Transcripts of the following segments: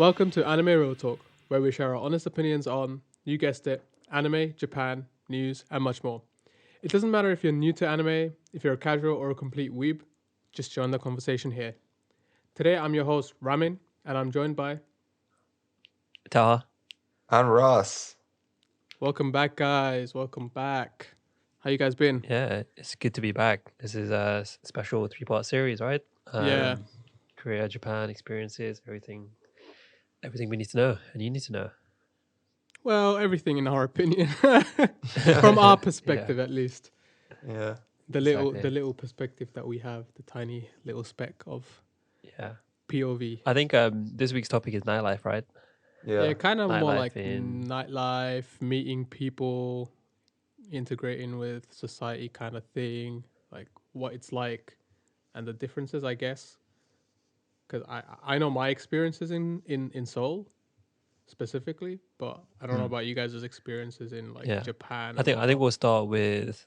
Welcome to Anime Real Talk, where we share our honest opinions on, you guessed it, anime, Japan, news, and much more. It doesn't matter if you're new to anime, if you're a casual or a complete weeb, just join the conversation here. Today I'm your host, Ramin, and I'm joined by... Taha. And Ross. Welcome back, guys. Welcome back. How you guys been? Yeah, it's good to be back. This is a special 3-part series, right? Yeah. Korea, Japan experiences, everything we need to know and you need to know. Well, everything in our opinion. From our perspective, at least. Yeah. The Exactly. little perspective that we have, the tiny little speck of Yeah. POV. I think this week's topic is nightlife, right? Yeah, kind of more Nightlife like in- nightlife, meeting people, integrating with society kind of thing, like what it's like and the differences, I guess. Because I know my experiences in Seoul specifically, but I don't know about you guys' experiences in like Yeah. Japan I and think whatnot. we'll start with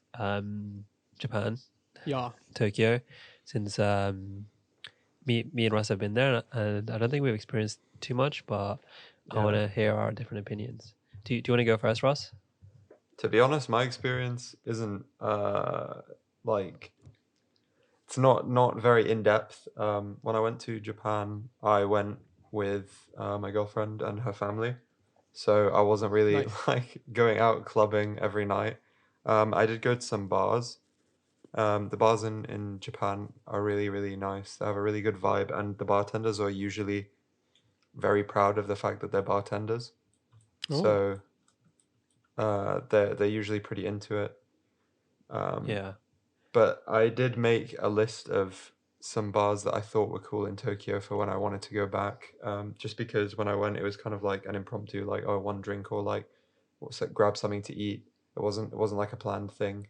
Japan, Yeah. Tokyo, since me and Russ have been there, and I don't think we've experienced too much, but I want to hear our different opinions. Do you want to go first, Russ? To be honest, my experience isn't like it's not very in depth. When I went to Japan, I went with my girlfriend and her family, so I wasn't really Nice. like going out clubbing every night. I did go to some bars. The bars in Japan are really, really nice. They have a really good vibe, and the bartenders are usually very proud of the fact that they're bartenders. Oh. So they're usually pretty into it. Yeah. But I did make a list of some bars that I thought were cool in Tokyo for when I wanted to go back. Just because when I went, it was kind of like an impromptu, like one drink or like grab something to eat. It wasn't like a planned thing.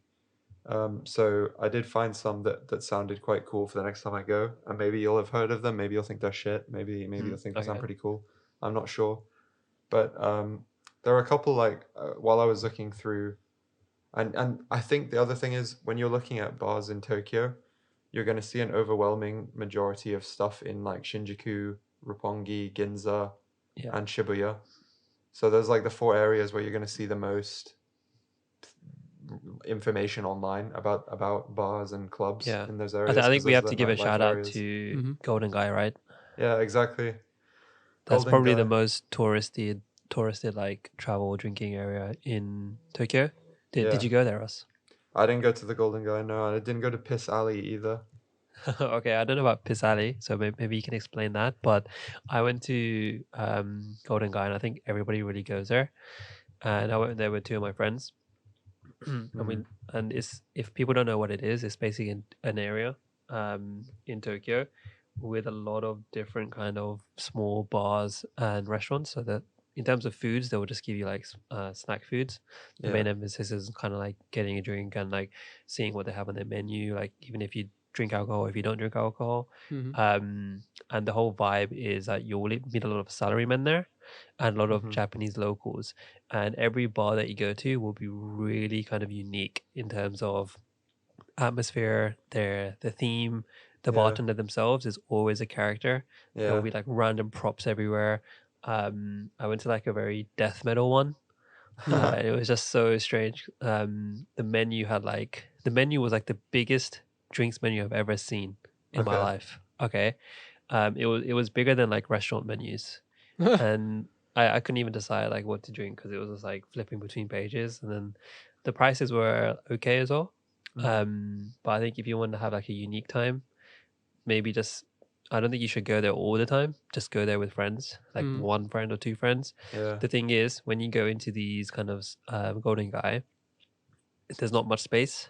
So I did find some that sounded quite cool for the next time I go, and maybe you'll have heard of them. Maybe you'll think they're shit. Maybe you'll think they sound Okay. pretty cool. I'm not sure, but there are a couple like while I was looking through. And I think the other thing is when you're looking at bars in Tokyo, you're going to see an overwhelming majority of stuff in like Shinjuku, Roppongi, Ginza, Yeah. and Shibuya. So there's like the four areas where you're going to see the most information online about bars and clubs Yeah. in those I areas. think 'Cause we those have are to the give a nightlife shout out areas. to Golden Guy, right? Yeah, exactly. That's Golden probably the Guy. most touristed like travel drinking area in Tokyo. Did Yeah. you go there, Russ? I didn't go to the Golden Guy, no. I didn't go to Piss Alley either. Okay, I don't know about Piss Alley, so maybe you can explain that. But I went to Golden Guy, and I think everybody really goes there. And I went there with two of my friends. And it's, if people don't know what it is, it's basically an area in Tokyo with a lot of different kind of small bars and restaurants. So that in terms of foods, they will just give you like snack foods. The main emphasis is kind of like getting a drink and like seeing what they have on their menu. Like even if you drink alcohol, if you don't drink alcohol, and the whole vibe is that you'll meet a lot of salarymen there and a lot of Japanese locals, and every bar that you go to will be really kind of unique in terms of atmosphere, the theme. The bartender themselves is always a character. There will be like random props everywhere. I went to like a very death metal one. It was just so strange. The menu was like the biggest drinks menu I've ever seen in my life. Okay. It was bigger than like restaurant menus. And I couldn't even decide like what to drink because it was just like flipping between pages, and then the prices were okay as well. But I think if you want to have like a unique time, maybe just, I don't think you should go there all the time. Just go there with friends, like one friend or two friends. Yeah. The thing is, when you go into these kind of Golden Guy, there's not much space.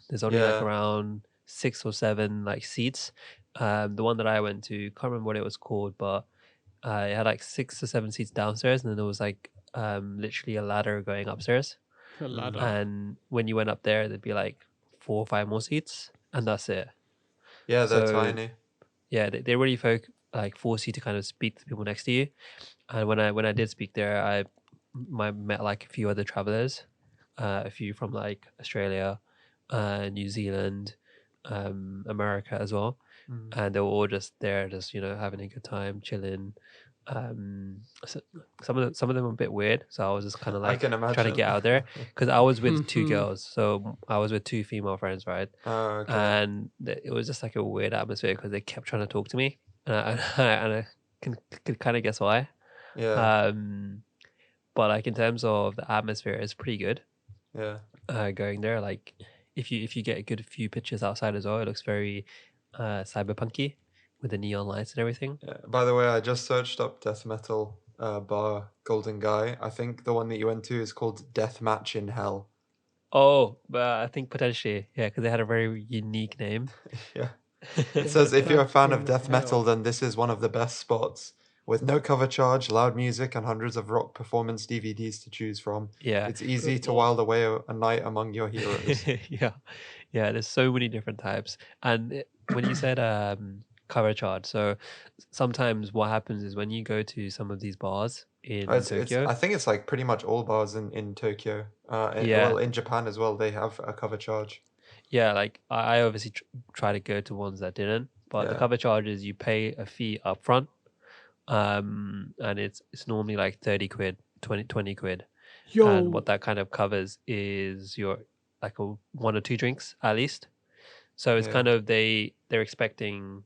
There's only like around 6 or 7 like seats. The one that I went to, can't remember what it was called, but it had like 6 or 7 seats downstairs, and then there was like literally a ladder going upstairs. A ladder. And when you went up there, there'd be like 4 or 5 more seats, and that's it. Yeah, they're So, tiny. Yeah, they really force you to kind of speak to people next to you. And when I did speak there, I met like a few other travelers, a few from like Australia, New Zealand, America as well, and they were all just there, just having a good time, chilling. So some of them were a bit weird, so I was just kind of I like can trying to imagine. get out there because I was with two girls, so I was with two female friends, right? Oh, okay. And it was just like a weird atmosphere because they kept trying to talk to me, and I could kind of guess why. Yeah, But like in terms of the atmosphere, it's pretty good. yeah. Going there, like if you get a good few pictures outside as well, it looks very cyberpunky with the neon lights and everything. Yeah. By the way, I just searched up death metal bar Golden Guy. I think the one that you went to is called Death Match in Hell. Oh, but I think potentially, yeah, because they had a very unique name. Yeah. It says Death if you're a match fan of in death metal, hell. then this is one of the best spots. With no cover charge, loud music, and hundreds of rock performance DVDs to choose from, Yeah, it's easy Good to lord. while away a night among your heroes. yeah, yeah. There's so many different types, and when you said cover charge, so sometimes what happens is when you go to some of these bars in It's Tokyo, I think it's like pretty much all bars in Tokyo. yeah, Well, in Japan as well, they have a cover charge. yeah, like I obviously try to go to ones that didn't, but the Yeah, cover charge is you pay a fee up front, and it's normally like 30 quid, 20 quid, and what Yo. that kind of covers is your like one or two drinks at least. So it's yeah, kind of they're expecting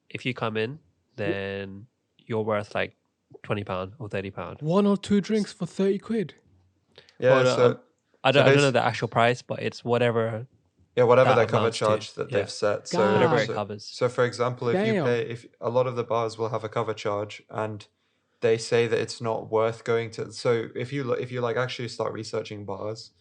if you come in, then you're worth like £20 or £30. One or two drinks for 30 quid. yeah. Well, So I don't know basically, the actual price, but it's whatever yeah, whatever that their cover amounts to. charge that Yeah, they've set. whatever it God covers. So for example, if you damn. pay, if a lot of the bars will have a cover charge, and they say that it's not worth going to. So if you like actually start researching bars,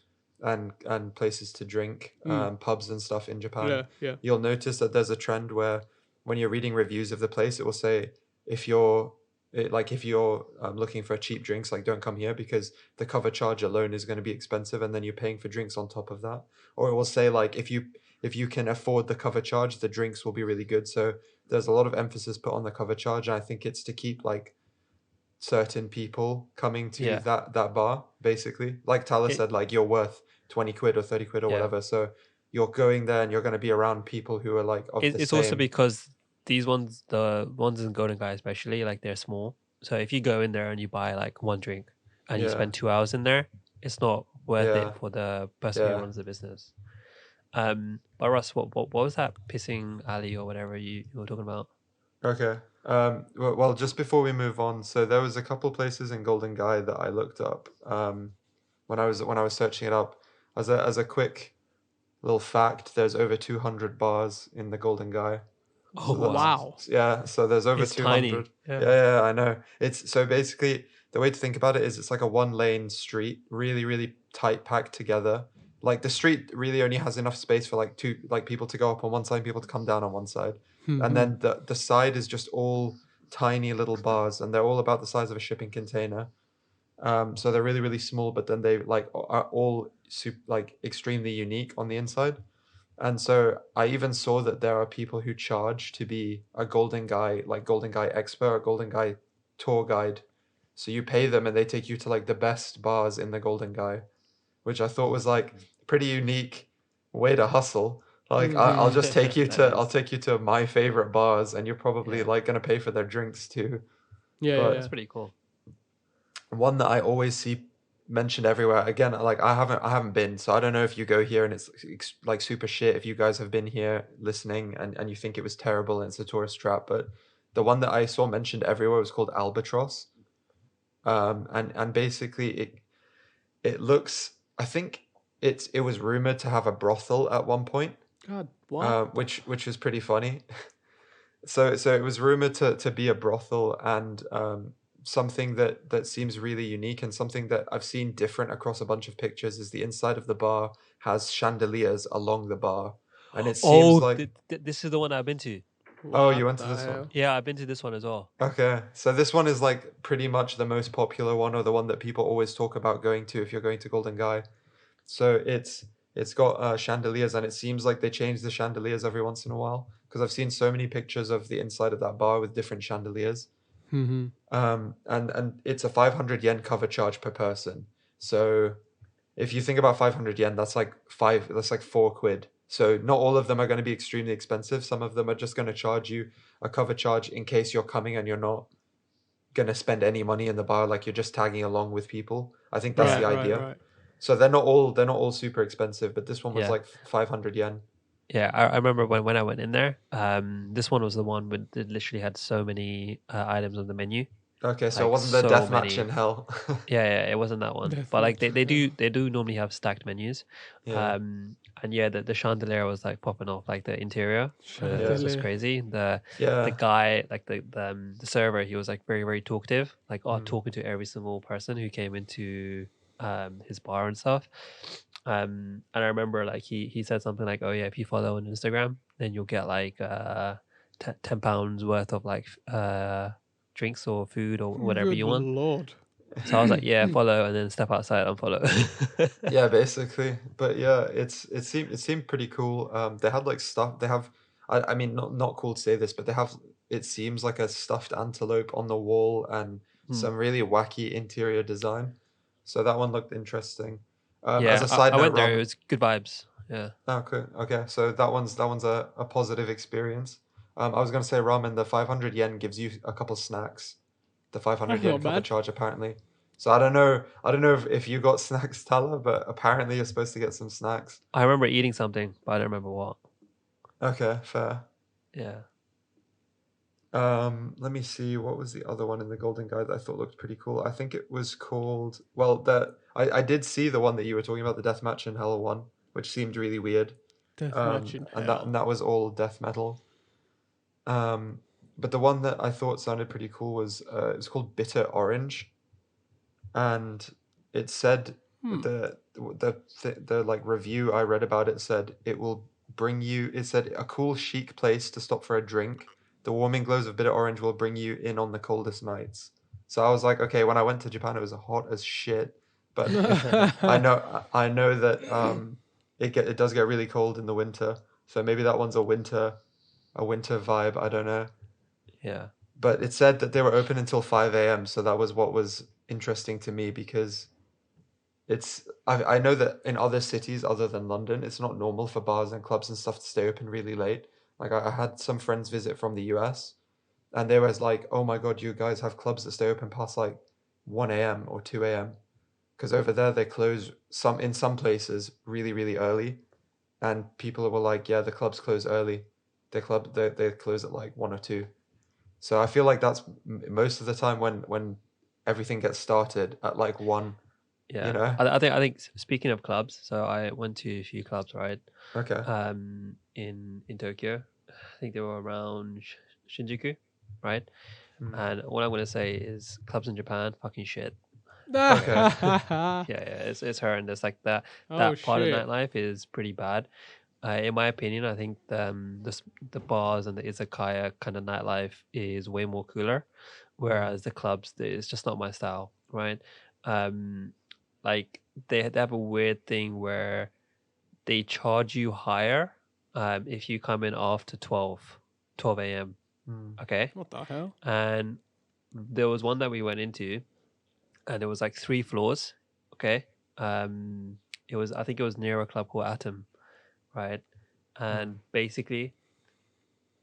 and places to drink, pubs and stuff in Japan, Yeah, yeah. you'll notice that there's a trend where when you're reading reviews of the place, it will say if you're if you're looking for cheap drinks, like don't come here because the cover charge alone is going to be expensive, and then you're paying for drinks on top of that. Or it will say like if you can afford the cover charge, the drinks will be really good. So there's a lot of emphasis put on the cover charge, and I think it's to keep like certain people coming to Yeah, that bar, basically. Like Tyler it said, like you're worth 20 quid or 30 quid or yeah. whatever. So you're going there and you're going to be around people who are like of the It's also same. because these ones, the ones in Golden Guy especially, like they're small. So if you go in there and you buy like one drink and you Yeah, spend 2 hours in there, it's not worth it yeah, for the person who yeah. runs the business. But Russ, what was that pissing alley or whatever you were talking about? Okay. Well, just before we move on, so there was a couple places in Golden Guy that I looked up when I was searching it up. As a quick little fact, there's over 200 bars in the Golden Guy. Oh So that's wow, Wow. yeah. So there's over it's 200. tiny. Yeah. Yeah, yeah, I know. It's so basically the way to think about it is it's like a one lane street, really, really tight packed together. Like the street really only has enough space for like two like people to go up on one side, and people to come down on one side, and then the side is just all tiny little bars, and they're all about the size of a shipping container. So they're really, really small, but then they like are all like extremely unique on the inside. And so I even saw that there are people who charge to be a Golden Guy, like Golden Guy expert, or Golden Guy tour guide. So you pay them and they take you to like the best bars in the Golden Guy, which I thought was like pretty unique way to hustle. Like I'll just take you That to I'll is. take you to my favorite bars and you're probably Yeah, like gonna pay for their drinks too. Yeah, yeah, But yeah. that's pretty cool. one that I always see mentioned everywhere. Again, like I haven't been, so I don't know if you go here and it's like super shit. If you guys have been here listening and you think it was terrible and it's a tourist trap, but the one that I saw mentioned everywhere was called Albatross. And basically it looks. I think it was rumored to have a brothel at one point, God, what? which was pretty funny. So it was rumored to be a brothel and something that seems really unique and something that I've seen different across a bunch of pictures is the inside of the bar has chandeliers along the bar, and it seems Oh, like this is the one I've been to. oh, you What went to the this one. hell? Yeah, I've been to this one as well. Okay, so this one is like pretty much the most popular one or the one that people always talk about going to if you're going to Golden Guy. So it's got chandeliers, and it seems like they change the chandeliers every once in a while because I've seen so many pictures of the inside of that bar with different chandeliers. And it's a 500 yen cover charge per person. So if you think about 500 yen, that's like 4 quid. So not all of them are going to be extremely expensive. Some of them are just going to charge you a cover charge in case you're coming and you're not gonna spend any money in the bar, like you're just tagging along with people. I think that's Right, the right, idea. right. So they're not all super expensive, but this one was Yeah. like 500 yen. Yeah, I remember when I went in there. This one was the one with that literally had so many items on the menu, Okay, so it like wasn't the so deathmatch many. in hell. Yeah, it wasn't that one. But like Deathmatch. they do normally have stacked menus. Yeah. And yeah, the chandelier was like popping off, like the interior was just Chandelier. crazy. The Yeah. guy, like the server, he was like very, very talkative, like Mm. talking to every single person who came into his bar and stuff. And I remember like he said something like, "Oh yeah, if you follow on Instagram, then you'll get like £10 worth of like drinks or food or whatever Good you want." lord. So I was like, "Yeah, follow," and then step outside and follow. Yeah, basically. But yeah, it seemed pretty cool. They had like stuff. They have. I mean, not cool to say this, but they have. It seems like a stuffed antelope on the wall and Hmm. some really wacky interior design. So that one looked interesting. As Yeah, a side I note, went there. It Ram. was good vibes. Yeah. Okay, okay. So that one's a positive experience. I was gonna say ramen. The 500 yen gives you a couple snacks. The 500 That's yen not cover bad. charge apparently. So I don't know. I don't know if you got snacks, Tala, but apparently you're supposed to get some snacks. I remember eating something, but I don't remember what. Okay, fair. Yeah. Let me see. What was the other one in the Golden Guide that I thought looked pretty cool? I think it was called. Well, I did see the one that you were talking about, the Deathmatch in Hell one, which seemed really weird. Deathmatch in And that hell. was all death metal. But the one that I thought sounded pretty cool was it was called Bitter Orange, and it said the like review I read about it said it will bring you. It said a cool chic place to stop for a drink. The warming glows of bitter orange will bring you in on the coldest nights. So I was like, okay, when I went to Japan, it was hot as shit. But I know that it does get really cold in the winter. So maybe that one's a winter vibe. I don't know. Yeah. But it said that they were open until 5 a.m. So that was what was interesting to me because I know that in other cities other than London, it's not normal for bars and clubs and stuff to stay open really late. Like I had some friends visit from the US and they was like, "Oh my God, you guys have clubs that stay open past like 1 a.m. or 2 a.m." Because over there they close in some places really, really early. And people were like, "Yeah, the clubs close early. They close at like 1 or 2." So I feel like that's most of the time when everything gets started at like 1, you Yeah. know? I think speaking of clubs, so I went to a few clubs, right? Okay. In Tokyo. I think they were around Shinjuku, right? Mm. And all I'm gonna say is clubs in Japan, fucking shit. Okay. Yeah, it's horrendous. Like that Oh that part of shit. nightlife is pretty bad. In my opinion, I think the bars and the izakaya kind of nightlife is way more cooler, whereas the clubs it's just not my style, right? Um, like they have a weird thing where they charge you higher if you come in after 12 a.m. Mm. Okay, What the hell? and there was one that we went into, and it was like 3 floors. Okay, it was I think it was near a club called Atom, right? Mm. And basically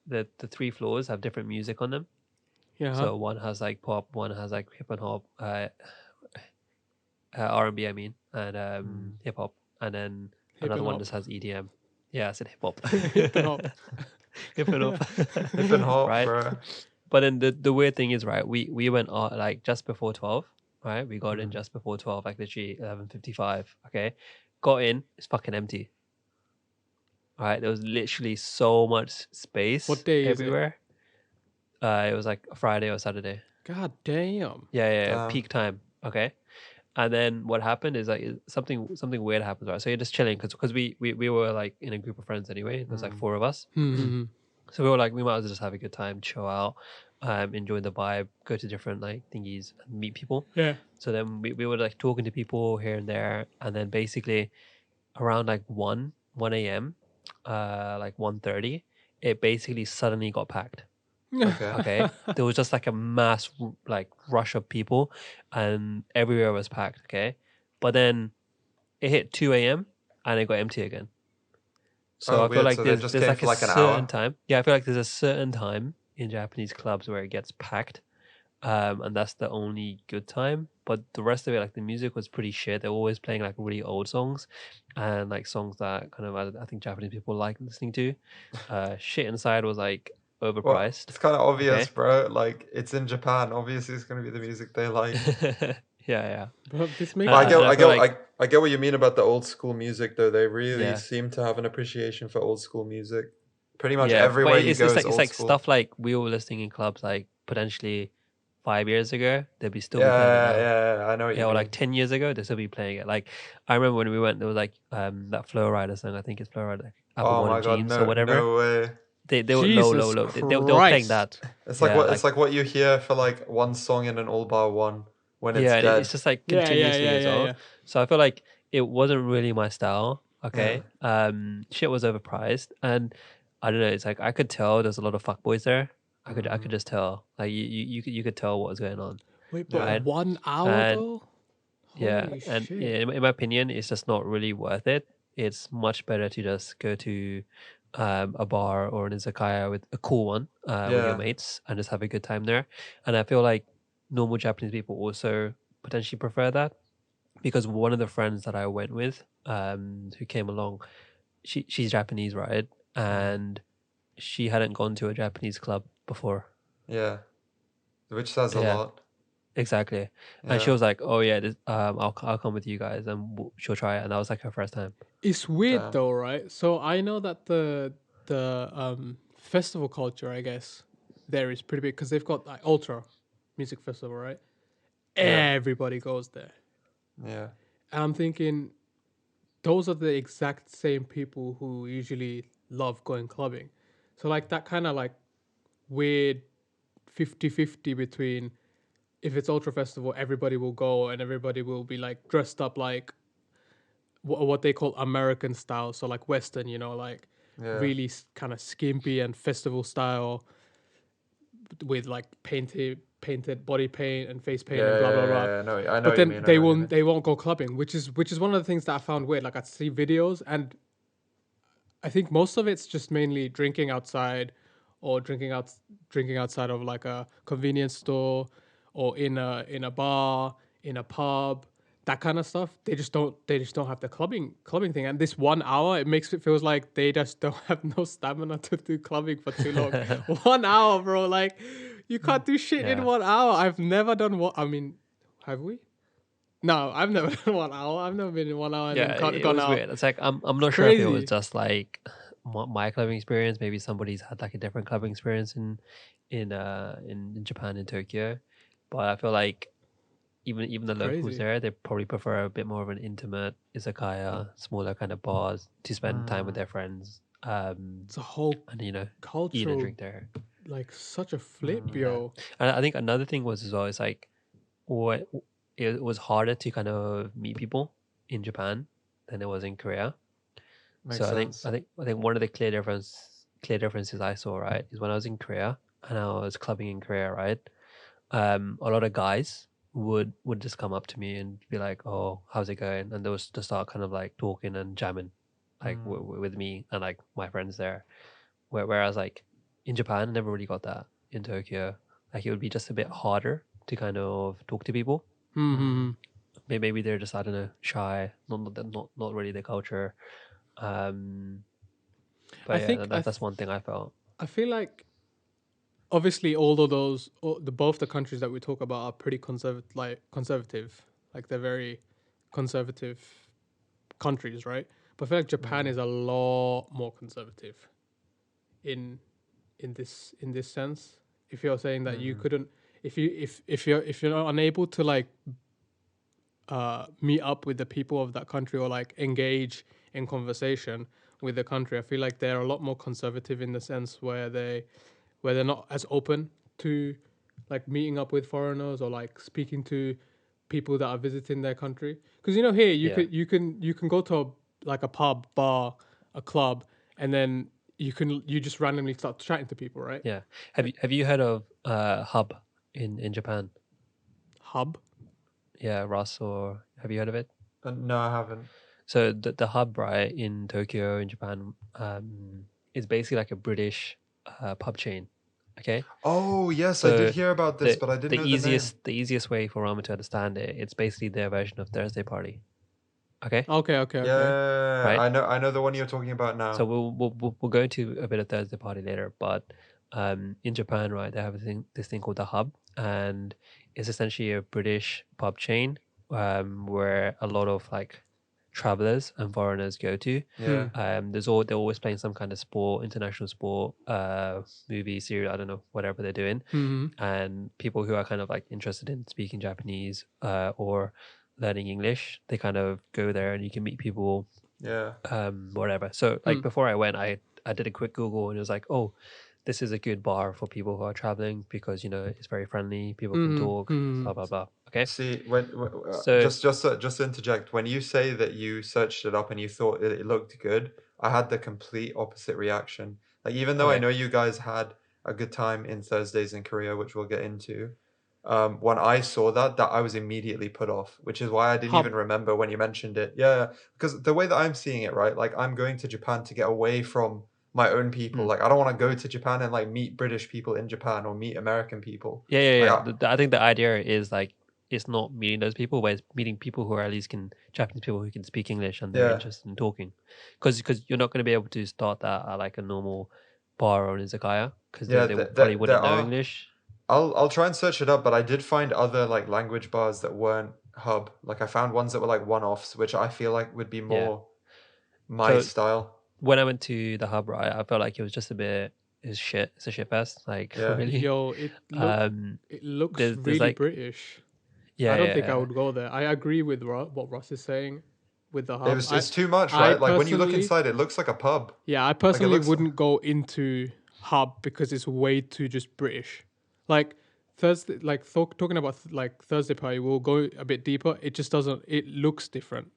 the 3 floors have different music on them. Yeah. So one has like pop, one has like hip and hop, R&B, I mean, and Mm. hip hop, and then Hip another and one hop. just has EDM. Yeah, I said hip hop. Hip and hop. Hip and hop. Hip and hop, Right. bro. But then the weird thing is, right, we went like just before 12, right? We got in Mm. just before 12, like literally 11:55. Okay. Got in, it's fucking empty. Right. There was literally so much space What day is it? everywhere. It was like a Friday or Saturday. God damn. Yeah, Damn. peak time. Okay. And then what happened is like something weird happens, right? So you're just chilling because we were like in a group of friends anyway. There's like Mm. 4 of us. Hmm. So we were like, we might as well just have a good time, chill out, enjoy the vibe, go to different like thingies and meet people. Yeah. So then we were like talking to people here and there, and then basically around like 1 a.m, like 1:30, it basically suddenly got packed. Okay. Okay, there was just like a mass like rush of people, and everywhere was packed. Okay, but then it hit 2 a.m. and it got empty again. So Oh, I feel weird. like So they just there's came like for a like an certain hour. time. Yeah, I feel like there's a certain time in Japanese clubs where it gets packed, and that's the only good time. But the rest of it, like the music was pretty shit. They were always playing like really old songs, and like songs that kind of I think Japanese people like listening to. Shit Inside was like Well, overpriced. it's kind of obvious, Okay. bro. Like, it's in Japan. Obviously, it's going to be the music they like. Yeah. But this But makes I me get, And I I feel get, like I get what you mean about the old school music, though. They really yeah, seem to have an appreciation for old school music. Pretty much yeah, but everywhere you go is it's old like school. stuff like we were listening in clubs like potentially 5 years ago. They'd be still be playing it Yeah, now. yeah, I know what Yeah, you or mean. like 10 years ago, they still be playing it. Like I remember when we went, there was like that Flow Rider song. I think it's Flow Rider, like Apple Oh Bottom my God, Jeans or no, whatever. no way. They were Jesus low. They were playing that. Christ. Yeah, It's like like what you hear for like one song in an all bar one when it's yeah, it's dead. just like Yeah, yeah, continuously yeah, as yeah, well. yeah. So I feel like it wasn't really my style. Yeah. Okay, shit was overpriced, and I don't know. It's like I could tell there's a lot of fuckboys there. I could just tell. Like you could tell what was going on, Wait, but Yeah. right? 1 hour And though? yeah, Holy and shit. yeah, in my opinion, it's just not really worth it. It's much better to just go to a bar or an izakaya with a cool one with your Yeah. mates and just have a good time there. And I feel like normal Japanese people also potentially prefer that because one of the friends that I went with, who came along, she's Japanese, right? And she hadn't gone to a Japanese club before. Yeah. Which says a Yeah, lot. exactly. And she Yeah. was like, "Oh yeah, I'll come with you guys, and she'll try it." And that was like her first time. It's weird Damn. though, right? So I know that the festival culture, I guess, there is pretty big because they've got like Ultra Music Festival, right? Yeah. Everybody goes there. Yeah. And I'm thinking those are the exact same people who usually love going clubbing. So like that kind of like weird 50-50 between if it's Ultra Festival, everybody will go and everybody will be like dressed up like what they call American style, so like Western, like Yeah. really kind of skimpy and festival style with like painted body paint and face paint and blah blah blah. Yeah. No, I know But what you then mean. I they know what you won't mean. they won't go clubbing, which is one of the things that I found weird. Like I see videos and I think most of it's just mainly drinking outside or drinking outside of like a convenience store or in a bar, in a pub, that kind of stuff. They just don't have the clubbing thing. And this 1 hour, it makes it feels like they just don't have no stamina to do clubbing for too long. 1 hour, bro. Like you can't do shit in Yeah. 1 hour. I've never done what I mean, have we? No, I've never done 1 hour. I've never been in 1 hour and Yeah, then it gone was out. weird. It's like I'm It's not sure if it was crazy. just like my clubbing experience. Maybe somebody's had like a different clubbing experience in Japan in Tokyo, but I feel like even the locals Crazy. there, they probably prefer a bit more of an intimate izakaya, smaller kind of bars to spend time with their friends. It's a whole And eat and cultural, drink there. like such a flip, Yeah, yo. and I think another thing was as well. It's like what it was harder to kind of meet people in Japan than it was in Korea. So Makes sense. I think one of the clear differences I saw, right, is when I was in Korea and I was clubbing in Korea, right. A lot of guys would just come up to me and be like, "Oh, how's it going?" And they was to start kind of like talking and jamming, like with me and like my friends there. Whereas like in Japan, I never really got that in Tokyo. Like it would be just a bit harder to kind of talk to people. Hmm. Maybe they're just I don't know shy, not really the culture. Um, I but yeah, think that's one thing I felt. I feel like obviously all of those, both the countries that we talk about are pretty conservative, like they're very conservative countries, right? But I feel like Japan is a lot more conservative in in this sense. If you're saying that you couldn't, if you're not unable to like meet up with the people of that country or like engage in conversation with the country, I feel like they're a lot more conservative in the sense where they're not as open to like meeting up with foreigners or like speaking to people that are visiting their country. Because here Yeah, you can go to like a pub, bar, a club, and then you just randomly start chatting to people, right? yeah. Have you heard of Hub in Japan? Hub. Yeah, Russ, or have you heard of it? No, I haven't. So the hub, right, in Tokyo in Japan, is basically like a British pub chain. Okay, Oh yes, I did so hear about this, but I didn't know the name. the easiest way for ramen to understand it, it's basically their version of Thursday party. Okay, Okay. Yeah, right. I know the one you're talking about So now. we'll go into a bit of Thursday party later, but in Japan, right, they have this thing called the Hub, and it's essentially a British pub chain where a lot of like travelers and foreigners go to. Yeah. They're always playing some kind of sport, international sport, movie, series, I don't know, whatever they're doing, and people who are kind of like interested in speaking Japanese or learning English, they kind of go there, and you can meet people Yeah. whatever. So like before I went, I did a quick Google and it was like, oh, this is a good bar for people who are traveling because it's very friendly. People can talk, blah blah blah. Okay, See, so just to interject, when you say that you searched it up and you thought it looked good, I had the complete opposite reaction. Like even though I okay, know you guys had a good time in Thursdays in Korea, which we'll get into, when I saw that I was immediately put off, which is why I didn't Hub. even remember when you mentioned it. Yeah, because the way that I'm seeing it, right? Like I'm going to Japan to get away from my own people. Like I don't want to go to Japan and like meet British people in Japan or meet American people. Like yeah. I think the idea is like it's not meeting those people, but it's meeting people who are at least can Japanese people who can speak English and they're yeah. interested in talking, because you're not going to be able to start that at like a normal bar or an izakaya because Yeah, they probably there wouldn't know are. English. I'll try and search it up, but I did find other like language bars that weren't hub. Like I found ones that were like one-offs, which I feel like would be Yeah. more my So style. when I went to the hub, right, I felt like it was just a bit is shit. It's a shit fest, like Yeah. really. Yo, Um, it looks there's really like British. I yeah, don't think I yeah, would go there. I agree with what Ross is saying with the It hub. was it's too much, I right? Like when you look personally, inside, it looks like a pub. yeah, I Like it personally looks wouldn't go into hub because it's way too just British. Like Thursday, like talking about like Thursday party, we'll go a bit deeper. It just doesn't. It looks different.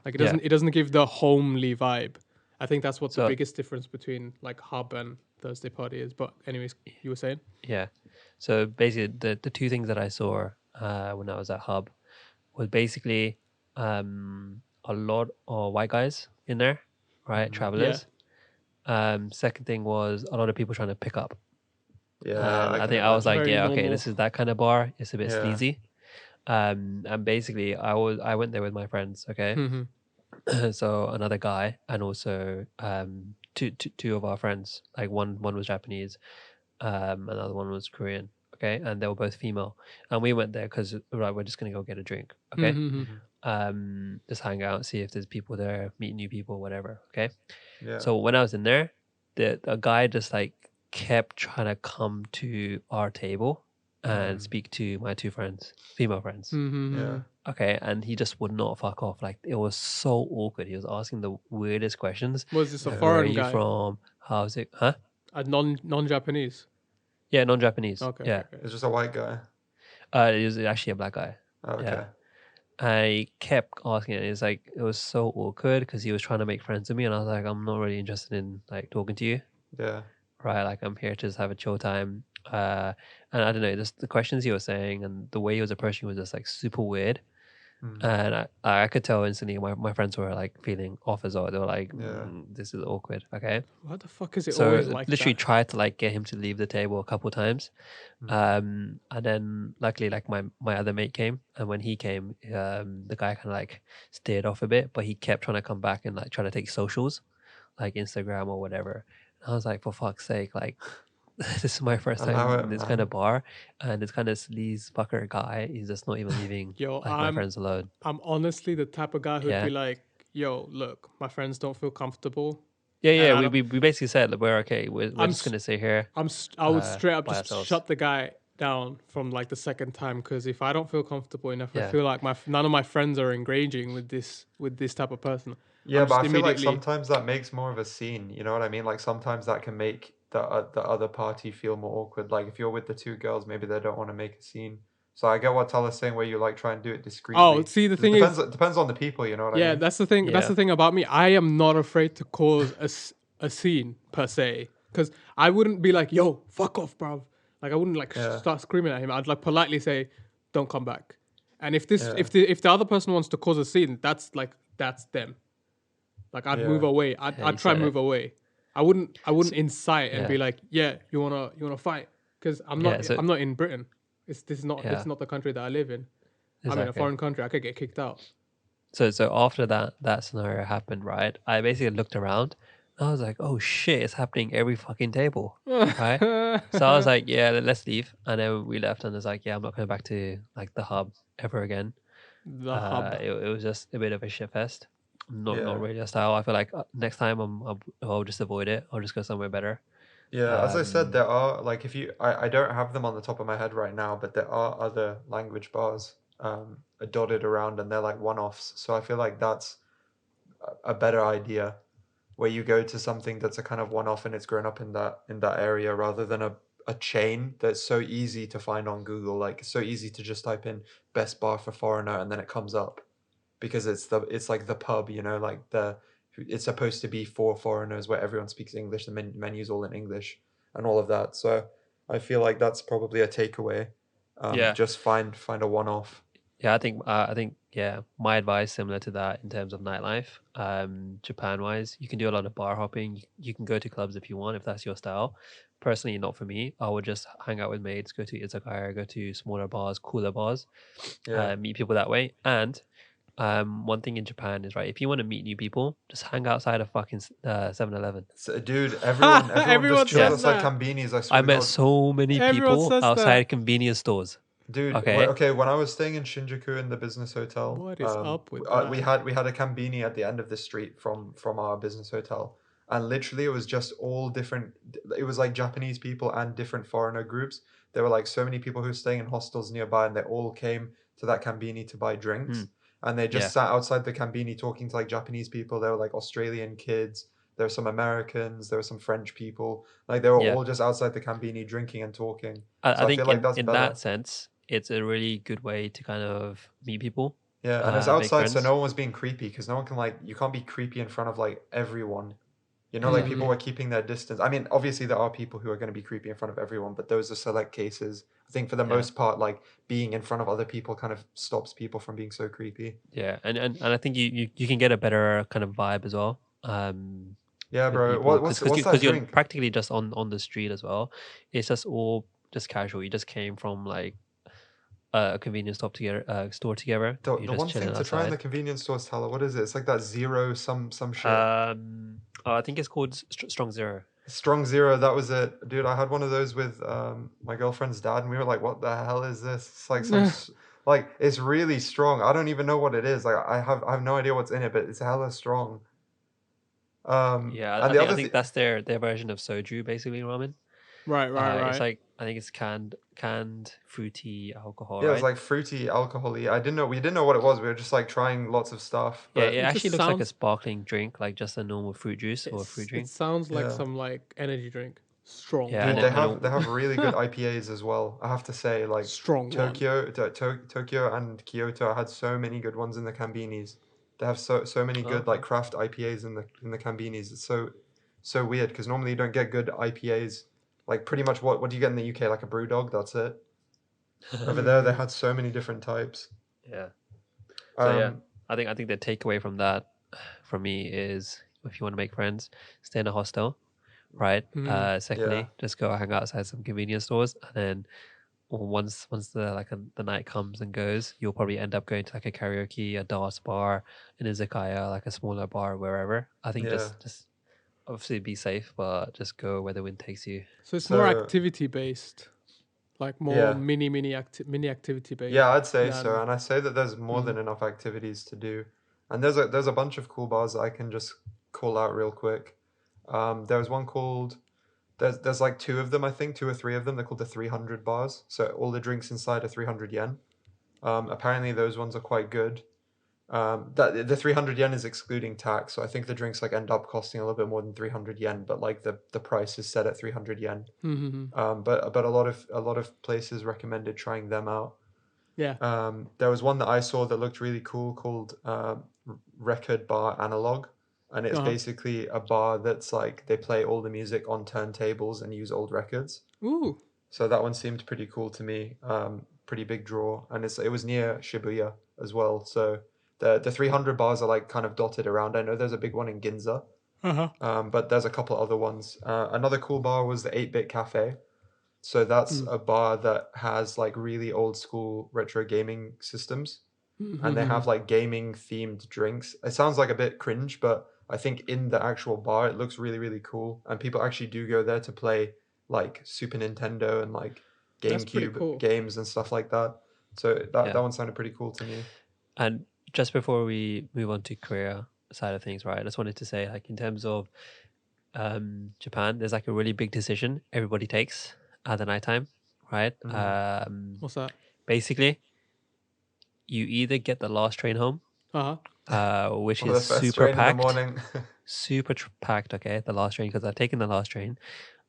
Like it yeah. doesn't. It doesn't give the homely vibe. I think that's what the So biggest difference between like hub and Thursday party is. But anyways, you were saying? yeah, so basically the two things that I saw when I was at hub was basically a lot of white guys in there, right, Yeah. travelers. Second thing was a lot of people trying to pick up. yeah, And I I can think I was like, imagine. Very yeah, okay, normal. this is that kind of bar. It's a bit Yeah. sleazy. And basically, I went there with my friends. Okay, so another guy and also two of our friends. Like one was Japanese, another one was Korean. Okay, and they were both female, and we went there because right, we're just gonna go get a drink. Okay, just hang out, see if there's people there, meet new people, whatever. Okay, Yeah. so when I was in there, the guy just like kept trying to come to our table and speak to my two friends, female friends. Yeah. Okay, and he just would not fuck off. Like it was so awkward. He was asking the weirdest questions. Was this a Like, where are foreign you guy? from? How's it? Huh? A non-Japanese? Yeah, non-Japanese. Okay. Yeah, It's just a white guy. he was actually a black guy. Oh, okay. Yeah. I kept asking it. It's like it was so awkward because he was trying to make friends with me, and I was like, I'm not really interested in like talking to you, Yeah. right? Like I'm here to just have a chill time. And I don't know, just the questions he was saying and the way he was approaching was just like super weird. And I could tell instantly my friends were like feeling off as well. They were like, Yeah. this is awkward. Okay. What the fuck is it So always like literally that? tried to like get him to leave the table a couple times. And then luckily like my other mate came, and when he came, the guy kind of like steered off a bit, but he kept trying to come back and like try to take socials, like Instagram or whatever. And I was like, for fuck's sake, like this is my first Allow time it, in this man. kind of bar, and this kind of sleaze fucker guy is just not even leaving Yo, like my friends alone. I'm honestly the type of guy who'd Yeah. be like, yo, look, my friends don't feel comfortable. Yeah, And yeah. I We, don't- we basically said that we're okay. We're I'm just s- gonna stay here. I would straight up by just ourselves. shut the guy down from like the second time, because if I don't feel comfortable enough, I Yeah. feel like none of my friends are engaging with this type of person. Yeah, I'm but just I feel like immediately- sometimes that makes more of a scene. You know what I mean? Like sometimes that can make the other party feel more awkward. Like if you're with the two girls, maybe they don't want to make a scene. So I get what Tala's saying, where you like try and do it discreetly. Oh, see, the 'Cause thing it is, depends on the people. You know what I yeah, mean? that's the thing. That's Yeah. the thing about me. I am not afraid to cause a scene per se, because I wouldn't be like, "Yo, fuck off, bruv." Like I wouldn't like Yeah. start screaming at him. I'd like politely say, "Don't come back." And if Yeah. if the other person wants to cause a scene, that's them. Like I'd Yeah. move away. Yeah, I'd you try said move it. away. I wouldn't incite and Yeah, be like, yeah, you wanna fight, because I'm yeah. not So I'm not in Britain. This is yeah, not the country that I live in. I'm in a exactly. foreign country. I could get kicked out. So after that scenario happened, right? I basically looked around. And I was like, oh shit, it's happening every fucking table, right? So I was like, yeah, let's leave. And then we left, and it's like, yeah, I'm not going back to like the hub ever again. The hub. It was just a bit of a shit fest. Not Yeah. really a style. I feel like next time I'll just avoid it. I'll just go somewhere better. Yeah, as I said, Um, there are like if you I don't have them on the top of my head right now, but there are other language bars dotted around and they're like one-offs. So I feel like that's a better idea where you go to something that's a kind of one-off and it's grown up in that area rather than a chain that's so easy to find on Google. Like it's so easy to just type in best bar for foreigner and then it comes up because it's like the pub, you know, like the it's supposed to be for foreigners where everyone speaks English, the menu's all in English and all of that. So I feel like that's probably a takeaway. yeah, Just find a one-off. yeah. I think yeah. My advice similar to that in terms of nightlife. Japan wise, you can do a lot of bar hopping. You can go to clubs if you want, if that's your style. Personally, not for me. I would just hang out with mates, go to izakaya, go to smaller bars, cooler bars, Yeah. meet people that way. And one thing in Japan is right. If you want to meet new people, just hang outside of fucking 7-Eleven. So, dude, everyone just Everyone chills Yeah, says outside that. Cambinis, I I swear to met God. so many Everyone people says that. outside convenience stores. Dude, Okay, okay, when I was staying in Shinjuku in the business hotel, What is up with we that? had a Kambini at the end of the street from our business hotel, and literally it was just all different. It was like Japanese people and different foreigner groups. There were like so many people who were staying in hostels nearby, and they all came to that Kambini to buy hmm, drinks, and they just yeah, sat outside the Kambini talking to like Japanese people. There were like Australian kids. There were some Americans. There were some French people. Like they were yeah. all just outside the Kambini drinking and talking. I So I feel think like that's in better. that sense, it's a really good way to kind of meet people, Yeah, and it's make outside, so friends. no one was being creepy because no one can like you can't be creepy in front of like everyone. You know, like people Hmm. were keeping their distance. I mean, obviously there are people who are going to be creepy in front of everyone, but those are select cases. I think for the Yeah, most part, like being in front of other people kind of stops people from being so creepy. yeah, and I think you can get a better kind of vibe as well. Yeah, With bro. people because What's that you're drink? practically just on the street as well. It's just all just casual. You just came from like a convenience store together. You're The just one chilling thing to try in the outside. convenience stores, Tyler, what is it? It's like that zero some shit. Oh, I think it's called Strong Zero. Strong Zero, that was it. Dude, I had one of those with my girlfriend's dad and we were like, what the hell is this? It's like like it's really strong. I don't even know what it is. Like I have no idea what's in it, but it's hella strong. Yeah, And the I other thing, think that's their version of soju, basically, ramen. Right, right, It's right. like I think it's canned fruity alcohol, yeah, it was right? like fruity, alcoholy. We didn't know what it was. We were just like trying lots of stuff, Yeah, it but It actually just looks like a sounds. sparkling drink, like just a normal fruit juice or a fruit It drink. sounds like yeah. some like energy drink. Strong Yeah, Dude, and one. they have really good IPAs as well. I have to say, like Strong one. Tokyo and Kyoto had so many good ones in the Kambinis. They have so many oh, good like craft IPAs in the Kambinis. It's so weird because normally you don't get good IPAs. Like pretty much what do you get in the UK? Like a brew dog, that's it. Over there they Hmm. had so many different types. yeah. So yeah, Um I think the takeaway from that, from me, is if you want to make friends, stay in a hostel, right? Hmm. yeah. Secondly, just go hang outside some convenience stores, and then once the the night comes and goes, you'll probably end up going to like a karaoke, a dance bar, an izakaya, like a smaller bar, wherever. I think Yeah. just obviously be safe, but just go where the wind takes you. So it's more So activity based, like more yeah. mini activity based Yeah, I'd say so. than. And I say that there's more Hmm. than enough activities to do. And there's a bunch of cool bars that I can just call out real quick. There's one called there's like two of them, I think, two or three of them. They're called the 300 bars. So all the drinks inside are 300 yen. Apparently those ones are quite good. That the 300 yen is excluding tax, so I think the drinks like end up costing a little bit more than 300 yen, but like the price is set at 300 yen. Hmm. But a lot of places recommended trying them out. Yeah. There was one that I saw that looked really cool called Record Bar Analog, and it's Uh huh. basically a bar that's like they play all the music on turntables and use old records. Ooh. So that one seemed pretty cool to me. Pretty big draw, and it was near Shibuya as well. So the 300 bars are like kind of dotted around. I know there's a big one in Ginza. But there's a couple other ones. Another cool bar was the 8-Bit Cafe. So that's a bar that has like really old school retro gaming systems, and they have like gaming themed drinks. It sounds like a bit cringe, but I think in the actual bar it looks really, really cool, and people actually do go there to play like Super Nintendo and like That's pretty GameCube cool. games and stuff like that. So that Yeah. that one sounded pretty cool to me. And just before we move on to Korea side of things, right? I just wanted to say, like, in terms of Japan, there's like a really big decision everybody takes at the nighttime, right? What's that? Basically, you either get the last train home, which Or is the first super train in the packed, morning. packed. Okay, the last train because I've taken the last train,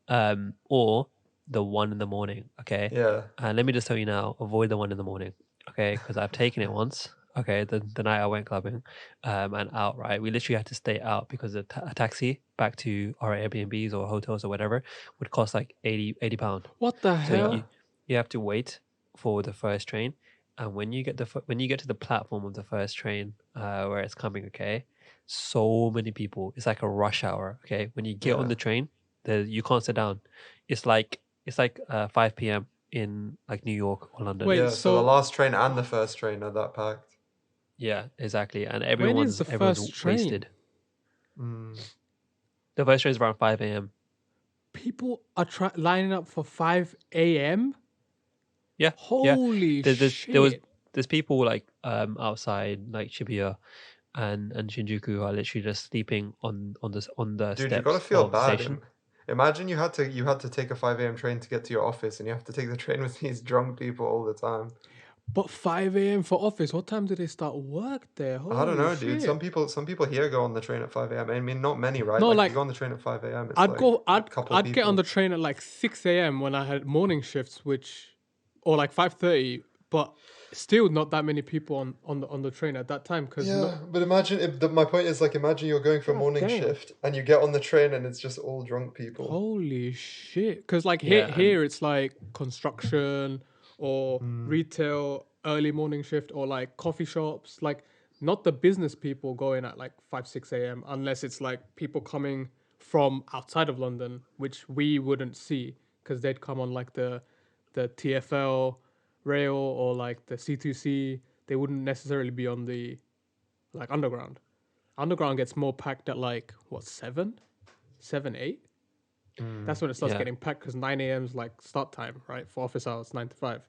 or the one in the morning. Okay, Yeah. and let me just tell you now, avoid the one in the morning. Okay, because I've taken it once. Okay, the night I went clubbing, and out. Right, we literally had to stay out because a taxi back to our Airbnbs or hotels or whatever would cost like 80 pound. What the So hell? you have to wait for the first train, and when you get when you get to the platform of the first train, where it's coming, okay, so many people. It's like a rush hour. Okay, when you get on the train, you can't sit down. It's like 5 p.m. in like New York or London. Wait, Yeah, so the so last train and the first train are that packed. Yeah, exactly, and when is the everyone's first train? wasted. Mm. The first train is around 5 a.m. People are lining up for 5 a.m. Yeah, Holy shit! There's people like outside like Shibuya and Shinjuku who are literally just sleeping on the Dude, you gotta steps feel of the bad. station. Imagine you had to take a 5 a.m. train to get to your office, and you have to take the train with these drunk people all the time. But 5 a.m. for office. What time do they start work there? Holy I don't know, shit. dude. Some people here go on the train at 5 a.m. I mean, not many, right? No, Like, like, you go on the train at 5 a.m. It's I'd like go. a couple I'd get on people. the train at like 6 a.m. when I had morning shifts, or like 5:30. But still, not that many people on the train at that time. Yeah, but imagine my point is like imagine you're going for a God morning damn. shift and you get on the train and it's just all drunk people. Holy shit! Because like Yeah, here it's like construction or Hmm. retail early morning shift or like coffee shops. Like not the business people going at like 5 6 a.m. unless it's like people coming from outside of London, which we wouldn't see because they'd come on like the TFL rail or like the C2C. They wouldn't necessarily be on the like underground. Underground gets more packed at like what 7, 8. That's when it starts Yeah. getting packed because 9 a.m. is like start time, right? For office hours, 9 to 5.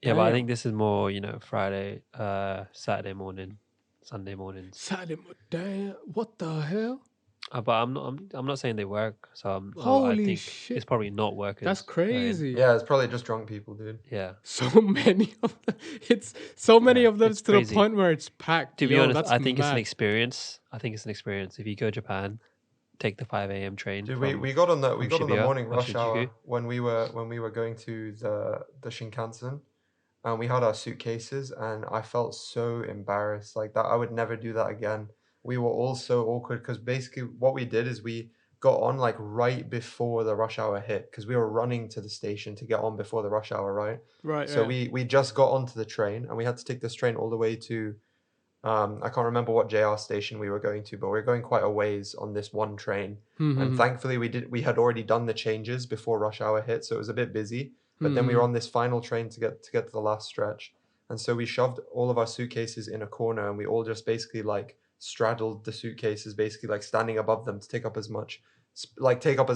Yeah, but I Damn. think this is more, Friday, Saturday morning, Sunday mornings. Saturday, damn. What the hell? But I'm not saying they work, so I Holy think shit. it's probably not workers. That's crazy. Yeah, it's probably just drunk people, dude. Yeah. So many of them. It's so many of them it's to crazy. the point where it's packed. To be Yo, honest, that's I think it's an mad. experience. If you go to Japan, take the 5 a.m. train. Dude, from, we got on the Shibuya morning or rush Shinjuku. hour when we were going to the Shinkansen, and we had our suitcases, and I felt so embarrassed like that. I would never do that again. We were all so awkward because basically what we did is we got on like right before the rush hour hit because we were running to the station to get on before the rush hour, right? Right, So yeah. we just got onto the train and we had to take this train all the way to I can't remember what JR station we were going to, but we were going quite a ways on this one train. And thankfully we had already done the changes before rush hour hit, so it was a bit busy. But then we were on this final train to get to the last stretch. And so we shoved all of our suitcases in a corner and we all just basically like straddled the suitcases, basically like standing above them to take up as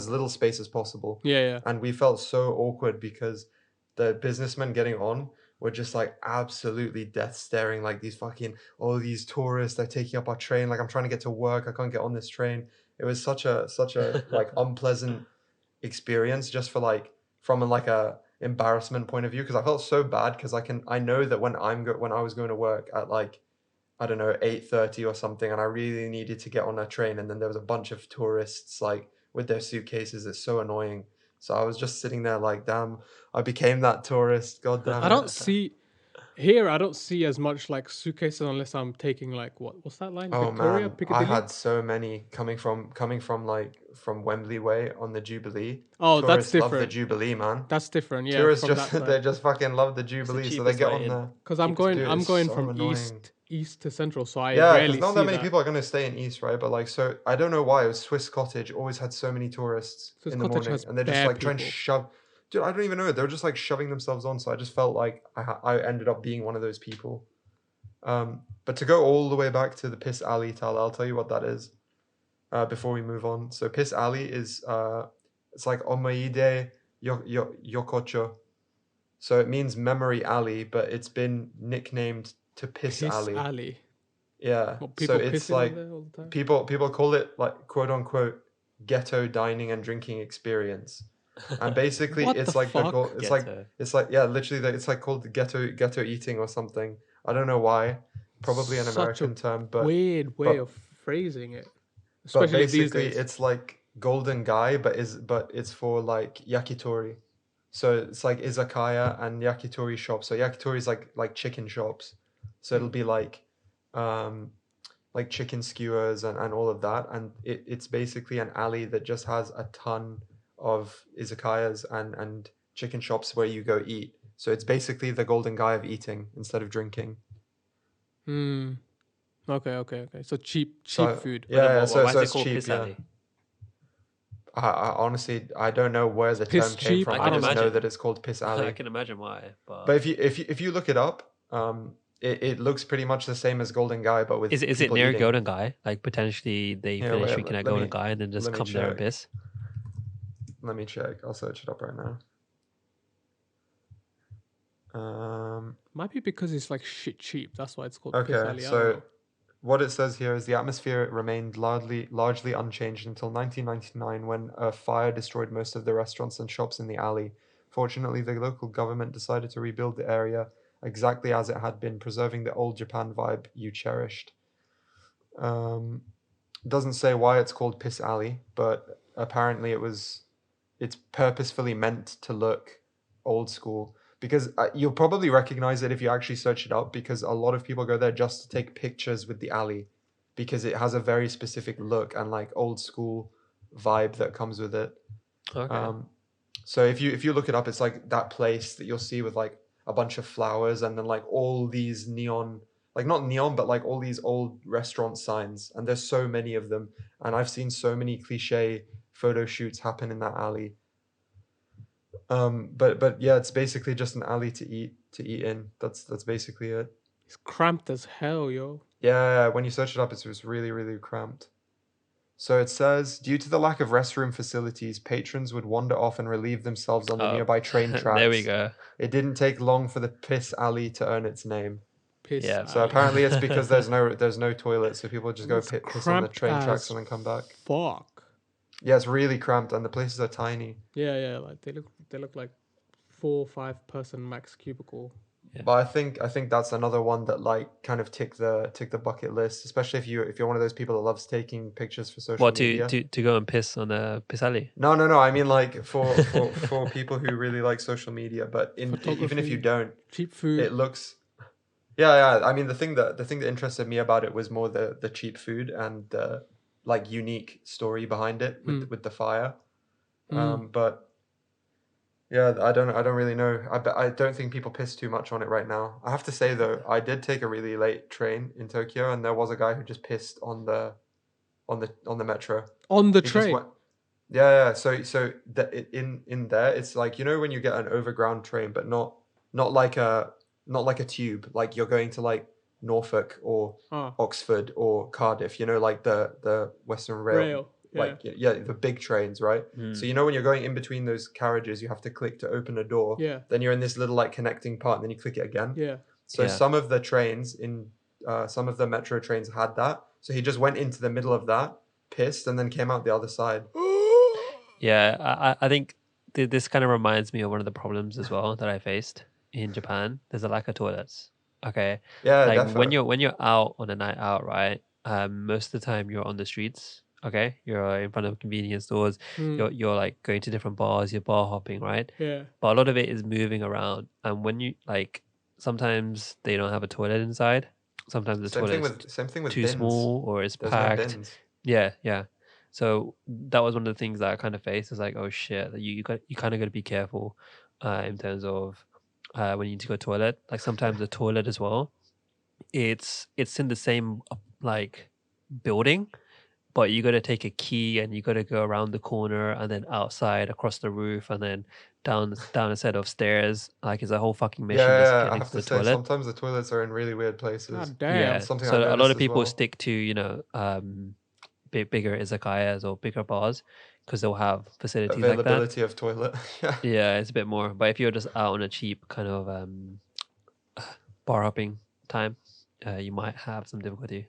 little space as possible. Yeah. And we felt so awkward because the businessmen getting on were just like absolutely death staring, like these these tourists, they're taking up our train, like I'm trying to get to work, I can't get on this train. It was such a like unpleasant experience just for like from like a embarrassment point of view because I felt so bad because I know that when I was going to work at like I don't know 8:30 or something and I really needed to get on a train and then there was a bunch of tourists like with their suitcases. It's so annoying. So I was just sitting there like, damn, I became that tourist. God damn I it. don't see as much like suitcases unless I'm taking like what's that line? Oh Victoria, man, I Piccadilly? had so many coming from like from Wembley Way on the Jubilee. Oh, that's Tourists love the different. Jubilee, man. That's different, yeah. Tourists from that just they side. just fucking love the Jubilee, so they cheapest get way on in. there. Because Dude, I'm it's going so from annoying. east east to central, so I Yeah, because rarely not that see many that. people are going to stay in East, right? But like, so I don't know why it was Swiss Cottage always had so many tourists Swiss in the Cottage morning, has and they're just bare like trying to people. shove. Dude, I don't even know. They were just like shoving themselves on. So I just felt like I ended up being one of those people. But to go all the way back to the Piss Alley, I'll tell you what that is. Before we move on, so Piss Alley is it's like Omaide Yokocho. So it means memory alley, but it's been nicknamed to Piss Piss Alley. alley. Yeah. What, So people it's pissing on like there all the time? people call it like quote unquote ghetto dining and drinking experience. And basically What it's the like fuck? it's like yeah, literally it's like called ghetto eating or something. I don't know why. Probably an Such a American term, weird way of but phrasing it, but especially these basically days. it's like golden guy but it's for like yakitori. So it's like izakaya and yakitori shops. So yakitori is like chicken shops. So it'll be um like chicken skewers and all of that. And it's basically an alley that just has a ton of izakayas and chicken shops where you go eat. So it's basically the golden guy of eating instead of drinking. Hmm. Okay. So cheap So food. But then yeah, why so is it it's called cheap, Piss yeah. Alley? I honestly I don't know where the Piss term came cheap. from. I I can don't just know. know imagine. that it's called Piss I Alley. can imagine why, but But if you look it up, it looks pretty much the same as Golden Guy, but with is it people near eating. Golden Guy? Like potentially they Here, finish wait, drinking at let Golden me Guy and then just come there and check. piss. Let me check. I'll search it up right now. Might be because it's like shit cheap. That's why it's called Piss Okay, alley. I don't so know. what it says here is the atmosphere remained largely unchanged until 1999 when a fire destroyed most of the restaurants and shops in the alley. Fortunately, the local government decided to rebuild the area exactly as it had been, preserving the old Japan vibe you cherished. Doesn't say why it's called Piss Alley, but apparently it's purposefully meant to look old school because you'll probably recognize it if you actually search it up because a lot of people go there just to take pictures with the alley because it has a very specific look and like old school vibe that comes with it. Okay. So if you look it up, it's like that place that you'll see with like a bunch of flowers and then like all these neon, like not neon, but like all these old restaurant signs. And there's so many of them. And I've seen so many cliche photo shoots happen in that alley. But yeah, it's basically just an alley to eat in. That's basically it. It's cramped as hell, yo. Yeah, when you search it up, it's just really, really cramped. So it says, due to the lack of restroom facilities, patrons would wander off and relieve themselves on the nearby train tracks. There we go. It didn't take long for the Piss Alley to earn its name. Piss Yeah. So alley. apparently it's because there's no toilet, so people just go It's piss on the cramped train tracks as and then come back. fuck. Yeah, it's really cramped and the places are tiny. Yeah. Like they look like 4 or 5 person max cubicle. Yeah. But I think that's another one that like kind of tick the bucket list, especially if you're one of those people that loves taking pictures for social media. To go and piss on a Piss Alley? No. I mean like for people who really like social media, but even if you Photography, don't, cheap food. it looks. Yeah. I mean the thing that interested me about it was more the cheap food and the like unique story behind it with the fire. But yeah, I don't really know. I don't think people piss too much on it right now. I have to say though, I did take a really late train in Tokyo, and there was a guy who just pissed on the metro. On the He just train. went. Yeah. So in there, it's like when you get an overground train, but not like a tube. Like you're going to like Norfolk or Oxford or Cardiff. Like the Western Rail. Like the big trains, right? So when you're going in between those carriages, you have to click to open a door. Yeah. Then you're in this little like connecting part, and then you click it again. Yeah. So some of the trains in some of the metro trains had that. So he just went into the middle of that, pissed, and then came out the other side. Yeah, I think this kind of reminds me of one of the problems as well that I faced in Japan. There's a lack of toilets. Okay. Yeah, like definitely. when you're out on a night out, right? Most of the time you're on the streets. Okay, you're in front of convenience stores. You're like going to different bars. You're bar hopping, right? Yeah. But a lot of it is moving around, and when you like, sometimes they don't have a toilet inside. Sometimes the toilet is same thing with too bins. small or it's There's packed. no bins. Yeah. So that was one of the things that I kind of faced. It's like, oh shit, you kind of got to be careful in terms of when you need to go to the toilet. Like sometimes the toilet as well it's in the same like building, but you got to take a key and you got to go around the corner and then outside across the roof and then down a set of stairs. Like it's a whole fucking Yeah, mission just yeah, I getting have to to the say, toilet. sometimes the toilets are in really weird places. God damn. Yeah, It's something so I've a lot noticed of as people well. stick to bigger izakayas or bigger bars because they'll have facilities like that. Availability of toilet. Yeah. Yeah, it's a bit more. But if you're just out on a cheap kind of bar hopping time, you might have some difficulty.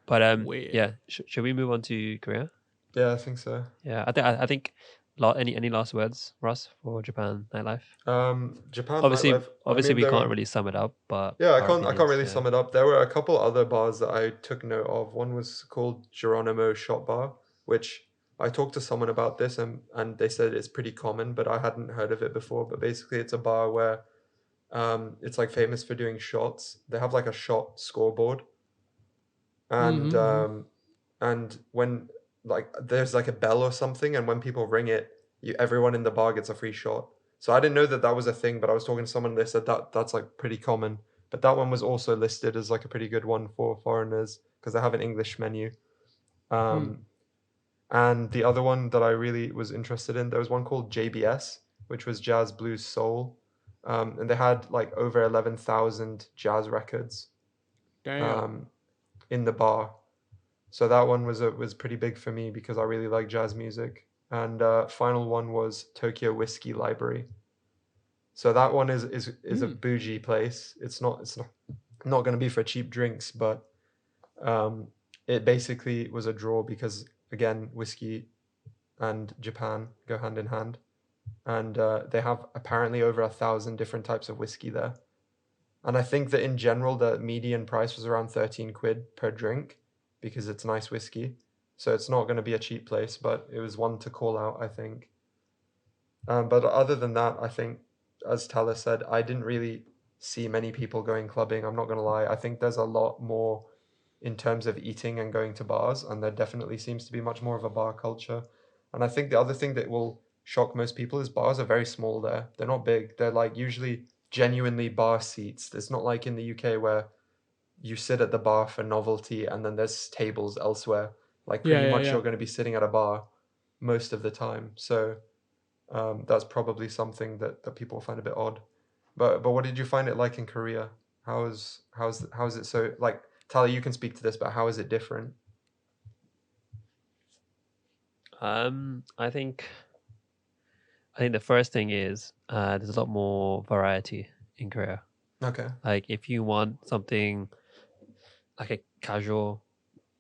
But Weird. yeah, should we move on to Korea? Yeah, I think so. Yeah, I think any last words, Ross, for Japan nightlife? Japan Obviously, nightlife. I obviously mean, we there can't were really sum it up, but yeah, our I can't opinions. really Yeah. sum it up. There were a couple other bars that I took note of. One was called Geronimo Shot Bar, which I talked to someone about this and they said it's pretty common, but I hadn't heard of it before. But basically, it's a bar where it's like famous for doing shots. They have like a shot scoreboard, and Mm-hmm. and when like there's like a bell or something, and when people ring it, everyone in the bar gets a free shot. So I didn't know that that was a thing, but I was talking to someone. They said that that's like pretty common. But that one was also listed as like a pretty good one for foreigners because they have an English menu. Mm. Um, and the other one that I really was interested in, there was one called JBS, which was Jazz Blues Soul, and they had like over 11,000 jazz records Damn. um, in the bar. So that one was pretty big for me because I really like jazz music. And final one was Tokyo Whiskey Library. So that one is a Mm. bougie place. It's not going to be for cheap drinks, but um, it basically was a draw because again, whiskey and Japan go hand in hand, and they have apparently over 1,000 different types of whiskey there. And I think that in general, the median price was around 13 quid per drink because it's nice whiskey. So it's not going to be a cheap place, but it was one to call out, I think. But other than that, I think, as Tala said, I didn't really see many people going clubbing. I'm not going to lie. I think there's a lot more in terms of eating and going to bars, and there definitely seems to be much more of a bar culture. And I think the other thing that will shock most people is bars are very small there. They're not big. They're like usually genuinely bar seats. It's not like in the UK where you sit at the bar for novelty and then there's tables elsewhere. Like Yeah, pretty yeah, much yeah. you're going to be sitting at a bar most of the time. So that's probably something that people find a bit odd. But what did you find it like in Korea? How's it so like Tali, you can speak to this, but how is it different? I think the first thing is there's a lot more variety in Korea. Okay. Like if you want something like a casual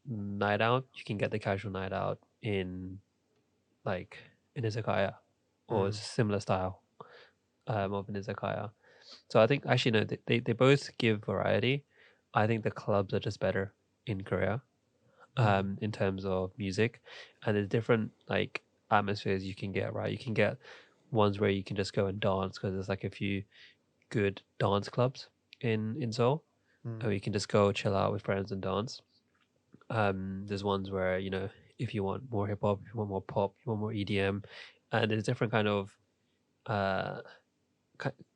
night out, you can get the casual night out in like in izakaya or Mm. similar style of an izakaya. So I think actually no, they both give variety. I think the clubs are just better in Korea Mm. in terms of music, and there's different like atmospheres you can get. Right, you can get ones where you can just go and dance because there's like a few good dance clubs in Seoul, Mm. or you can just go chill out with friends and dance. There's ones where if you want more hip hop, if you want more pop, you want more EDM, and there's different kind of uh,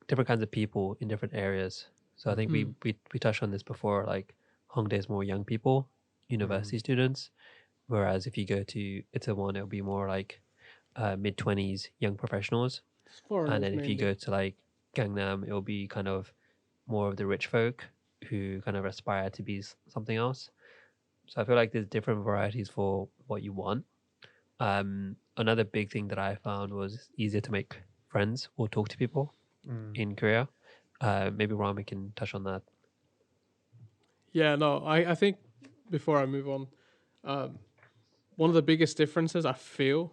different kinds of people in different areas. So I think Mm. Mm. we touched on this before. Like Hongdae is more young people, Mm. university students, whereas if you go to Itaewon, it'll be more like mid-20s young professionals. It's And foreigners then if you mainly. go to like Gangnam, it'll be kind of more of the rich folk who kind of aspire to be something else. So I feel like there's different varieties for what you want. Another big thing that I found was it's easier to make friends or talk to people Mm. in Korea. Maybe Rami can touch on that. Yeah, no, I think before I move on, um, one of the biggest differences I feel,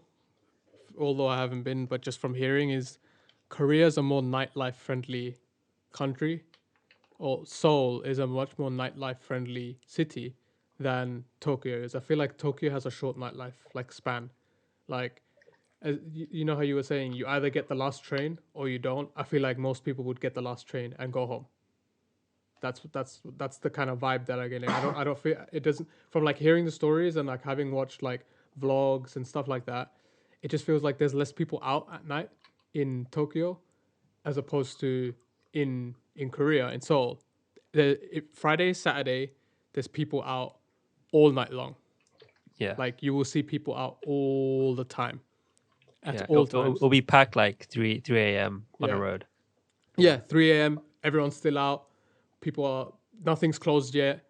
although I haven't been, but just from hearing, is Korea's a more nightlife friendly country, or Seoul is a much more nightlife friendly city than Tokyo is. I feel like Tokyo has a short nightlife like span. Like, you know how you were saying you either get the last train or you don't. I feel like most people would get the last train and go home. That's the kind of vibe that I'm getting. I don't feel it doesn't from like hearing the stories and like having watched like vlogs and stuff like that. It just feels like there's less people out at night in Tokyo as opposed to in Korea in Seoul. Friday, Saturday, there's people out all night long. Yeah. Like you will see people out all the time, at Yeah. all It'll, times. it'll be packed like 3 a.m. on Yeah. the road. Yeah, 3 a.m. Everyone's still out. People are nothing's closed yet.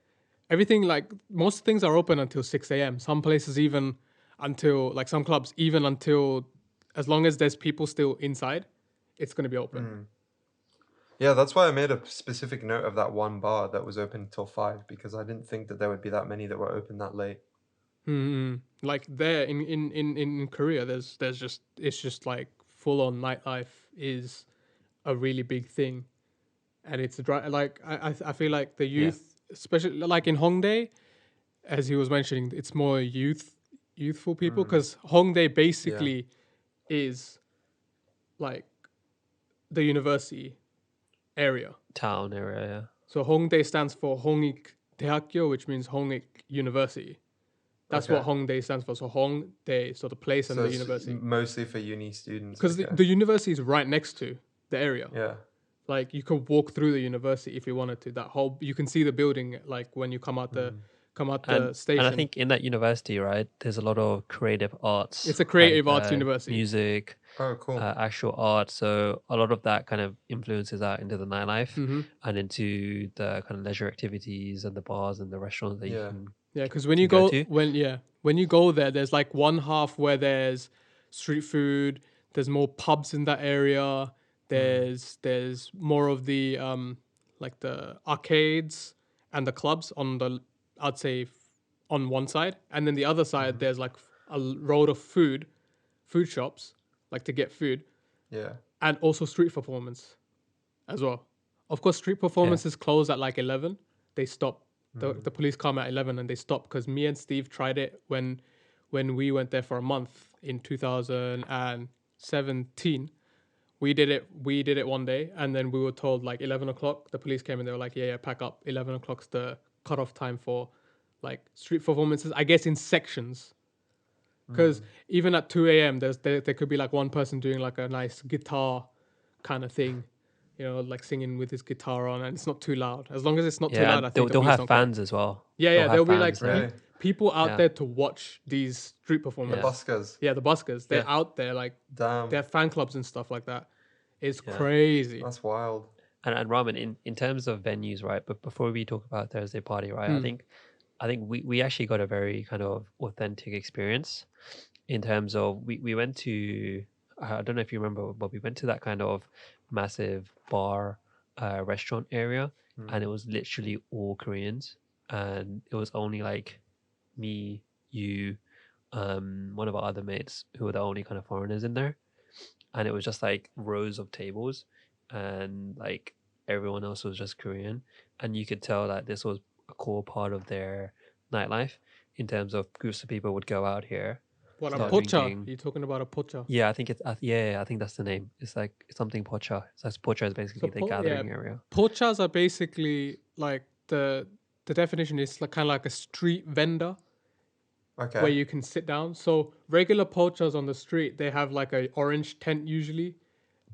Everything like most things are open until 6 a.m. Some places even until like some clubs even until as long as there's people still inside, it's gonna be open. Yeah, that's why I made a specific note of that one bar that was open till 5 because I didn't think that there would be that many that were open that late. Like there in Korea, there's just it's just like full on nightlife is a really big thing, and it's like I feel like the Yeah. youth, especially like in Hongdae, as he was mentioning, it's more youthful people because Hongdae basically is like the university area. Town area. Yeah. So Hongdae stands for Hongik Daehakyo, which means Hongik University. That's what Okay. Hongdae stands for. So Hongdae, so the place and So the it's university. mostly for uni students. Because Okay. the university is right next to the area. Yeah. Like you could walk through the university if you wanted to. That whole you can see the building like when you come out the And station. I think in that university, right, there's a lot of creative arts. It's a creative like, arts university. Music, Oh, cool. actual art. So a lot of that kind of influences out into the nightlife and into the kind of leisure activities and the bars and the restaurants that you Yeah. can. Yeah, because when to you go go to. when you go there, there's like one half where there's street food. There's more pubs in that area. There's more of the like the arcades and the clubs on the I'd say on one side, and then the other side there's like a road of food shops like to get food, Yeah. and also street performance as well. Of course, street performances close at like 11. They stop. The police come at 11 and they stop because me and Steve tried it when we went there for a month in 2017. We did it one day and then we were told like 11 o'clock. The police came and they were like, yeah, pack up. 11 o'clock's the cutoff time for like street performances, I guess in sections. Because even at 2 a.m., there could be like one person doing like a nice guitar kind of thing, like singing with his guitar on, and it's not too loud. As long as it's not too Yeah, loud, and I think the they'll police have don't care. fans as well. Yeah, They'll have there'll be fans like there. Really? people out Yeah. there to watch these street The performances. buskers. Yeah, the buskers. They're Yeah. out there like Damn. they have fan clubs and stuff like that. It's Yeah. crazy. That's wild. And Ramen, in terms of venues, right? But before we talk about Thursday party, right? I think we actually got a very kind of authentic experience in terms of we went to I don't know if you remember, but we went to that kind of massive bar restaurant area, and it was literally all Koreans, and it was only like me, you, one of our other mates who were the only kind of foreigners in there, and it was just like rows of tables, and like everyone else was just Korean, and you could tell that this was a core part of their nightlife in terms of groups of people would go out here. What a start pocha? drinking. You're talking about a pocha? Yeah, I think it's I think that's the name. It's like something pocha. So pocha is basically the gathering area. Pochas are basically like the definition is like kind of like a street vendor Okay. where you can sit down. So regular pochas on the street, they have like a orange tent usually,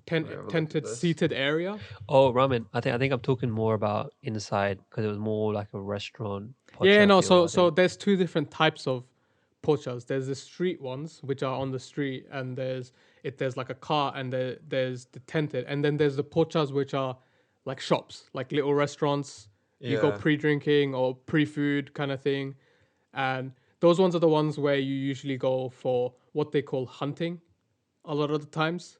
have a look at tented this. seated area. Oh, ramen. I think I'm talking more about inside because it was more like a restaurant. Yeah, pocha no. feel, I So think. there's two different types of pochas. There's the street ones, which are on the street, and there's like a car, and there's the tented, and then there's the pochas, which are like shops, like little restaurants. You go Yeah. pre-drinking or pre-food kind of thing, and those ones are the ones where you usually go for what they call hunting. A lot of the times,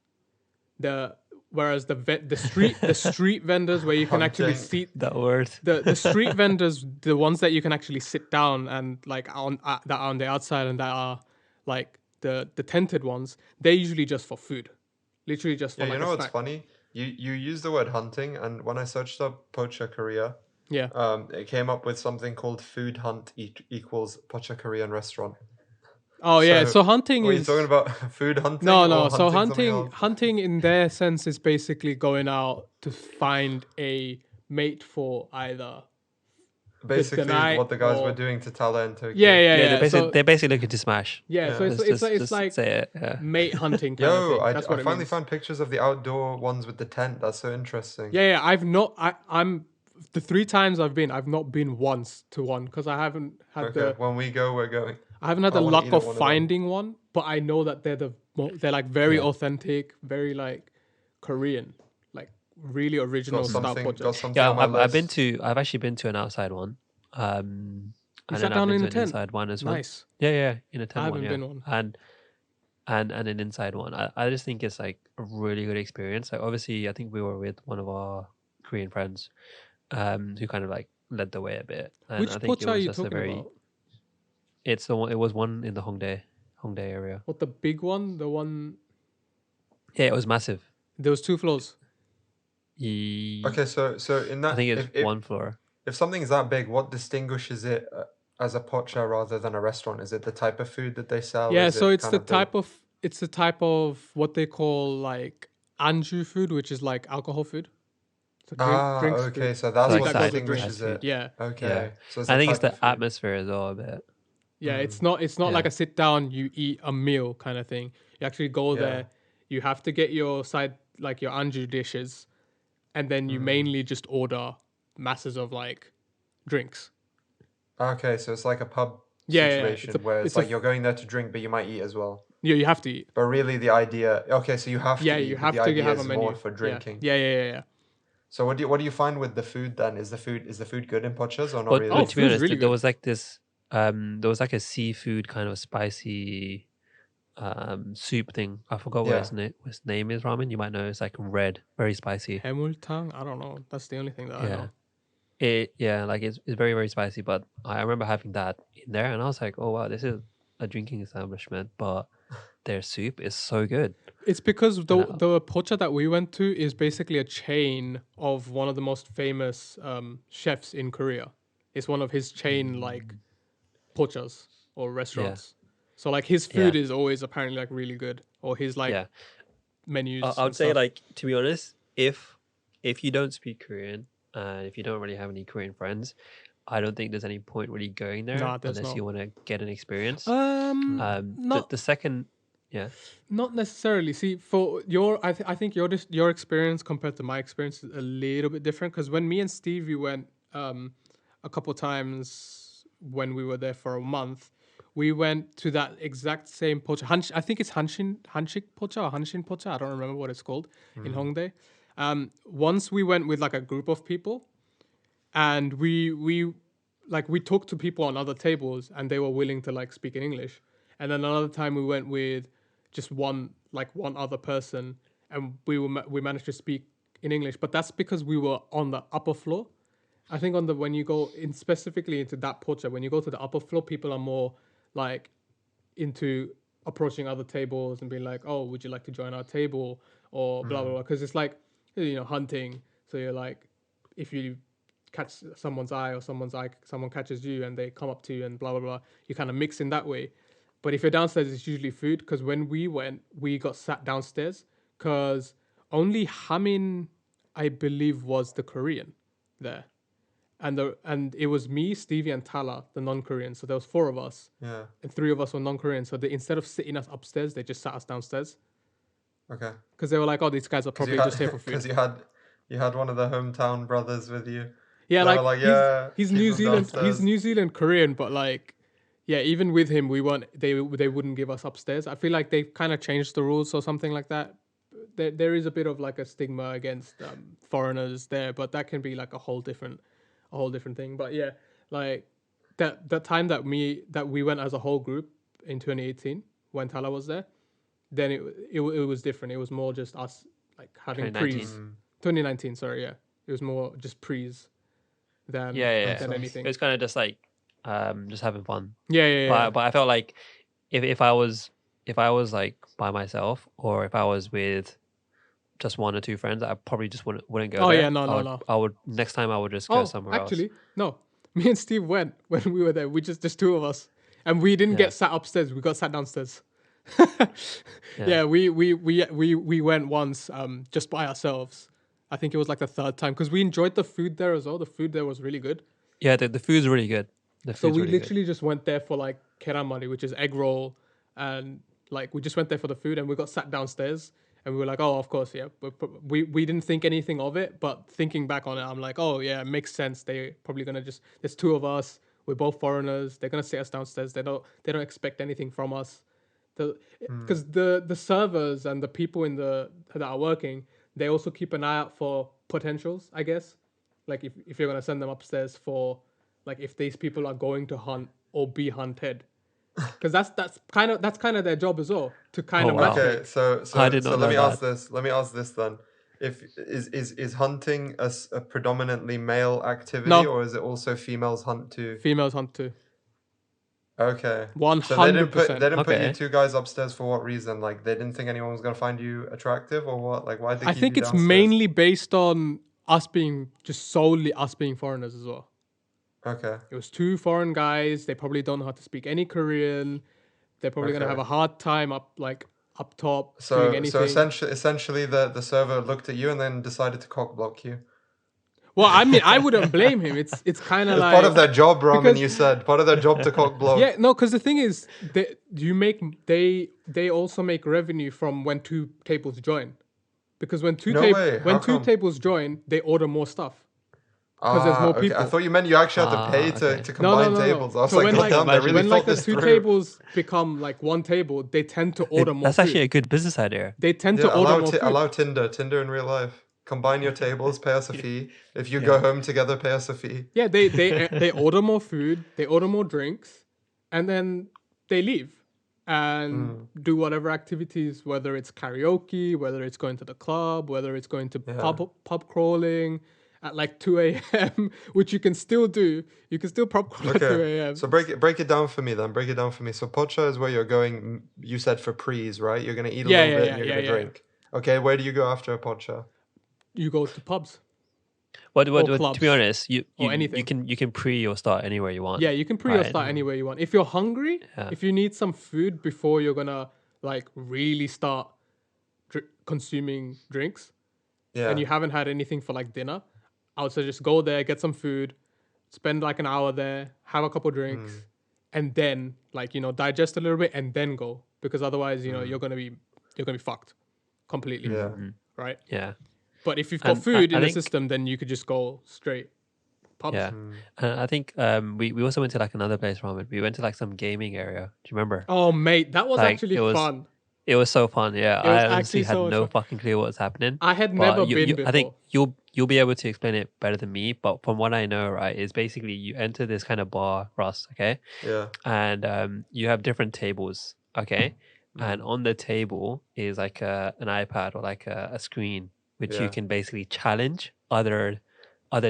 whereas the street vendors where you can actually Hunting. see That word. the street vendors, the ones that you can actually sit down and like that are on the outside and that are like the tented ones, they're usually just for food, literally just for Yeah, like you know a what's snack. funny? You use the word hunting, and when I searched up Pocha Korea, Yeah. it came up with something called food hunt equals Pocha Korean restaurant. Oh yeah. So hunting Were you is talking about food hunting? no. or So something else? hunting in their sense is basically going out to find a mate for either Basically, night what the guys or- were doing to Tala and Tokyo. Yeah. They're basically looking to smash. Yeah. So Yeah. it's like say it. Yeah. mate hunting kind of Yo, thing. I That's what it finally means. found pictures of the outdoor ones with the tent. That's so interesting. Yeah, I'm the 3 times I've been, I've not been once to one because I haven't had Okay, when we go, we're going. I haven't had I the want to luck eat of at one of them. finding one, but I know that they're like very Yeah. authentic, very like Korean, like really original Got style something. Got pochas. something Yeah, on my list. I've actually been to an outside one, You and sat then I've down been in to a an tent. inside one as well. Nice. Yeah, in a I tent one, haven't yeah, been one. and an inside one. I just think it's like a really good experience. Like obviously, I think we were with one of our Korean friends, who kind of like led the way a bit, and Which I think it pocha are was you just a talking very. about? It's the one. It was one in the Hongdae area. What, the big one? The one Yeah, it was massive. there was 2 floors. Okay, so in I that, think it's one floor. if something's that big, what distinguishes it as a pocha rather than a restaurant? Is it the type of food that they sell? Yeah, Is so it kind of the it's the type of what they call like anju food, which is like alcohol food. So drinks okay, food. so So that's Food like what that goes with side distinguishes drinks. food. it. Yeah. Yeah, Okay, so it's I the think it's type of the food. atmosphere as well a bit. Yeah, Mm, it's not Yeah. like a sit down, you eat a meal kind of thing. You actually go yeah. there, you have to get your side like your anju dishes, and then you Mm. mainly just order masses of like drinks. Okay, so it's like a pub Yeah. situation where it's like you're going there to drink, but you might eat as well. Yeah, you have to eat. But really, the idea. Okay, so you have Yeah, to you eat, but the have to idea have a is more menu. for Yeah. drinking. Yeah. So what do you find with the food then? Is the food good in pochas or not But, really? Oh, but to be food's honest, really there good. was like this, there was like a seafood kind of spicy, soup thing. I forgot what Yeah. his name is. Ramen. You might know. It's like red, very spicy. Hemultang? I don't know. That's the only thing that I Yeah. know. Like it's very very spicy. But I remember having that in there, and I was like, oh wow, this is a drinking establishment, but their soup is so good. It's because And the pocha that we went to is basically a chain of one of the most famous chefs in Korea. It's one of his chain like pochas or restaurants. So like his Yeah. food is always apparently like really good, or his like yeah, menus. I would and say stuff. like to be honest, if you don't speak Korean and if you don't really have any Korean friends, I don't think there's any point really going there Nah, there's unless not. you want to get an experience. Not The second, yeah, not necessarily. See, for I think your experience compared to my experience is a little bit different. Because when me and Steve we went a couple times when we were there for a month, we went to that exact same pocha. I think it's Hanshik pocha or Hanshin pocha. I don't remember what it's called in Hongdae. Once we went with like a group of people, and we talked to people on other tables and they were willing to like speak in English. And then another time we went with just one other person, and we managed to speak in English, but that's because we were on the upper floor. I think on the when you go in specifically into that pocha, when you go to the upper floor, people are more like into approaching other tables and being like, "Oh, would you like to join our table?" or blah blah blah. Because it's like hunting. So you're like, if you catch someone's eye or someone catches you and they come up to you and blah blah blah, you kind of mix in that way. But if you're downstairs, it's usually food. Because when we went, we got sat downstairs because only Hamin, I believe, was the Korean there, and it was me, Stevie, and Tala, the non-Korean. So there was 4 of us, Yeah. and 3 of us were non-Korean. So they, instead of sitting us upstairs, they just sat us downstairs Okay. because they were like, "Oh, these guys are Because probably just here for food." because you had one of the hometown brothers with you. Yeah, They were like like, yeah, he's keep New them Zealand, he's downstairs. New Zealand Korean, but like, yeah, even with him, we weren't. They wouldn't give us upstairs. I feel like they've kind of changed the rules or something like that. There is a bit of like a stigma against foreigners there, but that can be like a whole different thing. But yeah, like that time that we went as a whole group in 2018 when Tala was there, then it was different. It was more just us like having 2019. prees. 2019, sorry, yeah, it was more just prees than Yeah. than Nice. anything. It was kind of just like, just having fun. Yeah. But I felt like if I was like by myself or if I was with just 1 or 2 friends, I probably just wouldn't go Oh there. yeah, no. I would next time I would just go Oh, somewhere else. actually, no. Me and Steve went when we were there. We just 2 of us, and we didn't Yeah. get sat upstairs. We got sat downstairs. Yeah. Yeah, we went once, just by ourselves. I think it was like the 3rd time because we enjoyed the food there as well. The food there was really good. Yeah, the food's really good. The So food's we really good. literally just went there for like keramari, which is egg roll, and like we just went there for the food, and we got sat downstairs, And we were like, oh, of course, yeah. But we didn't think anything of it, but thinking back on it, I'm like, oh yeah, it makes sense. They're probably gonna just, there's two of us. We're both foreigners. They're gonna sit us downstairs. They don't expect anything from us. Because the servers and the people that are working, they also keep an eye out for potentials, I guess. Like if you're gonna send them upstairs for, like, if these people are going to hunt or be hunted, because that's kind of their job as well, to kind Oh, of wow. Okay, matchmake. I so did so not let know me ask that. this. Let me ask this then. If is hunting a predominantly male activity, No, or is it also females hunt too? females hunt too. Okay. One So they didn't hundred put they percent. didn't put you Okay. two guys upstairs for what reason? Like they didn't think anyone was gonna find you attractive or what? Like why'd they I keep think you it's downstairs? mainly based on us being just solely us being foreigners as well. Okay. It was two foreign guys. They probably don't know how to speak any Korean. They're probably gonna have Okay. a hard time up top doing So anything. essentially the server looked at you and then decided to cock block you. Well, I mean, I wouldn't blame him. It's kind of It's part of like, their job, Ramen, because you said. Part of their job to cock block. yeah, no, because the thing is, they also make revenue from when two tables join, because No way. How when two come? tables join, they order more stuff because there's Ah, more okay. I people. thought you meant you actually had to pay Ah, okay. to No, no, combine no, no. tables. I was So like, God damn, they really when thought the this two through. tables become like one table, they tend to order more That's actually food. a good business idea. They tend to Yeah, order more food. allow Tinder in real life. Combine your tables, pay us a fee. If you go Yeah. home together, pay us a fee. Yeah, they order more food, they order more drinks, and then they leave and do whatever activities, whether it's karaoke, whether it's going to the club, whether it's going to Yeah. pub crawling at like 2 a.m., which you can still do. You can still pub crawl at 2 Okay. a.m. So break it down for me then. Break it down for me. So pocha is where you're going. You said for prees, right? You're gonna eat a Yeah, little yeah, bit yeah, and you're yeah, gonna yeah, yeah. drink. Okay, where do you go after a pocha? You go to pubs What or to be clubs honest, or anything. you can pre or start anywhere you want. Yeah, you can pre or Right. start anywhere you want. If you're hungry, Yeah. if you need some food before you're gonna like really start consuming drinks, and Yeah. you haven't had anything for like dinner, I would say just go there, get some food, spend like an hour there, have a couple drinks, and then digest a little bit and then go, because otherwise you're gonna be fucked completely, Yeah. right? Yeah. But if you've got And food I in the think system, then you could just go straight pubs. yeah. And I think we also went to like another place, Ramen. We went to like some gaming area. Do you remember? Oh mate, that was Like actually fun. it was so fun. Yeah. It was I honestly actually had so much no fun. fucking clue what was happening. I had But never been I think before. you'll be able to explain it better than me. But from what I know, right, is basically you enter this kind of bar, Ross, okay? Yeah. And you have different tables, okay? And on the table is like an iPad or like a screen, which you Yeah. can basically challenge other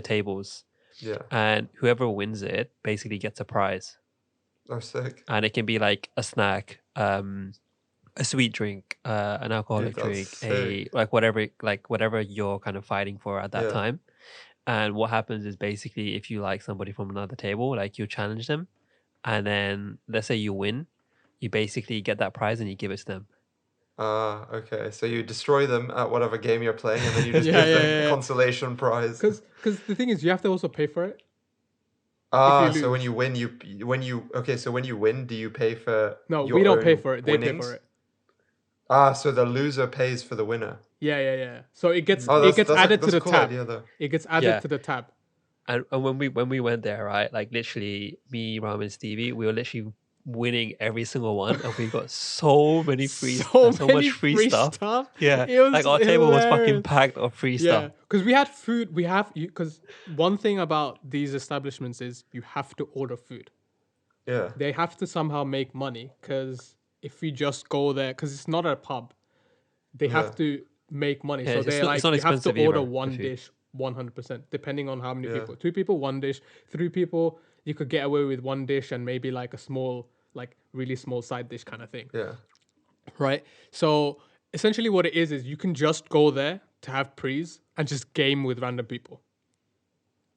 tables, Yeah. and whoever wins it basically gets a prize. Oh, sick. And it can be like a snack, a sweet drink, an alcoholic Dude, that's drink, sick. whatever you're kind of fighting for at that Yeah. time. And what happens is basically if you like somebody from another table, like you challenge them, and then let's say you win, you basically get that prize and you give it to them. Ah, okay. So you destroy them at whatever game you're playing, and then you just Yeah, give yeah, them a yeah. consolation prize. Because the thing is, you have to also pay for it. Ah, you so when lose. you win, so when you win, do you pay for No, your we don't pay own for it. They pay winnings? for it. Ah, so the loser pays for the winner. Yeah, yeah, yeah. So it gets Oh, added to that's the a cool tab. idea though. It gets added Yeah. to the tab. And when we went there, right, like literally me, Ram, and Stevie, we were literally winning every single one, and we got so many So so many much free stuff. Yeah, It was like our table was fucking hilarious. packed of free Yeah, stuff. because we had food. Because one thing about these establishments is you have to order food. Yeah. They have to somehow make money, because if you just go there, because it's not a pub, they have Yeah. to make money. Yeah, So it's they're not- like, it's not you have to expensive order either, the one food. dish 100%, depending on how many Yeah. people. 2 people, one dish. 3 people, you could get away with one dish and maybe like a small, like really small side dish kind of thing. Yeah. Right? So essentially what it is you can just go there to have prees and just game with random people.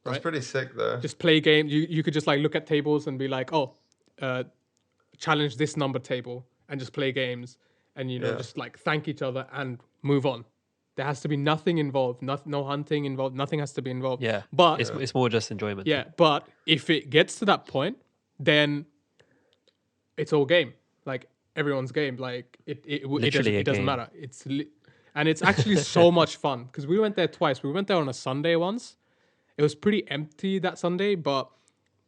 That's Right? pretty sick though. Just play games. You could just like look at tables and be like, oh, challenge this number table, and just play games, and Yeah. just like thank each other and move on. There has to be nothing involved, no hunting involved, nothing has to be involved. Yeah, But it's more just enjoyment. yeah, but if it gets to that point, then it's all game. Like everyone's game. Like it Literally a doesn't game. matter. And it's actually so much fun because we went there twice. We went there on a Sunday once. It was pretty empty that Sunday, but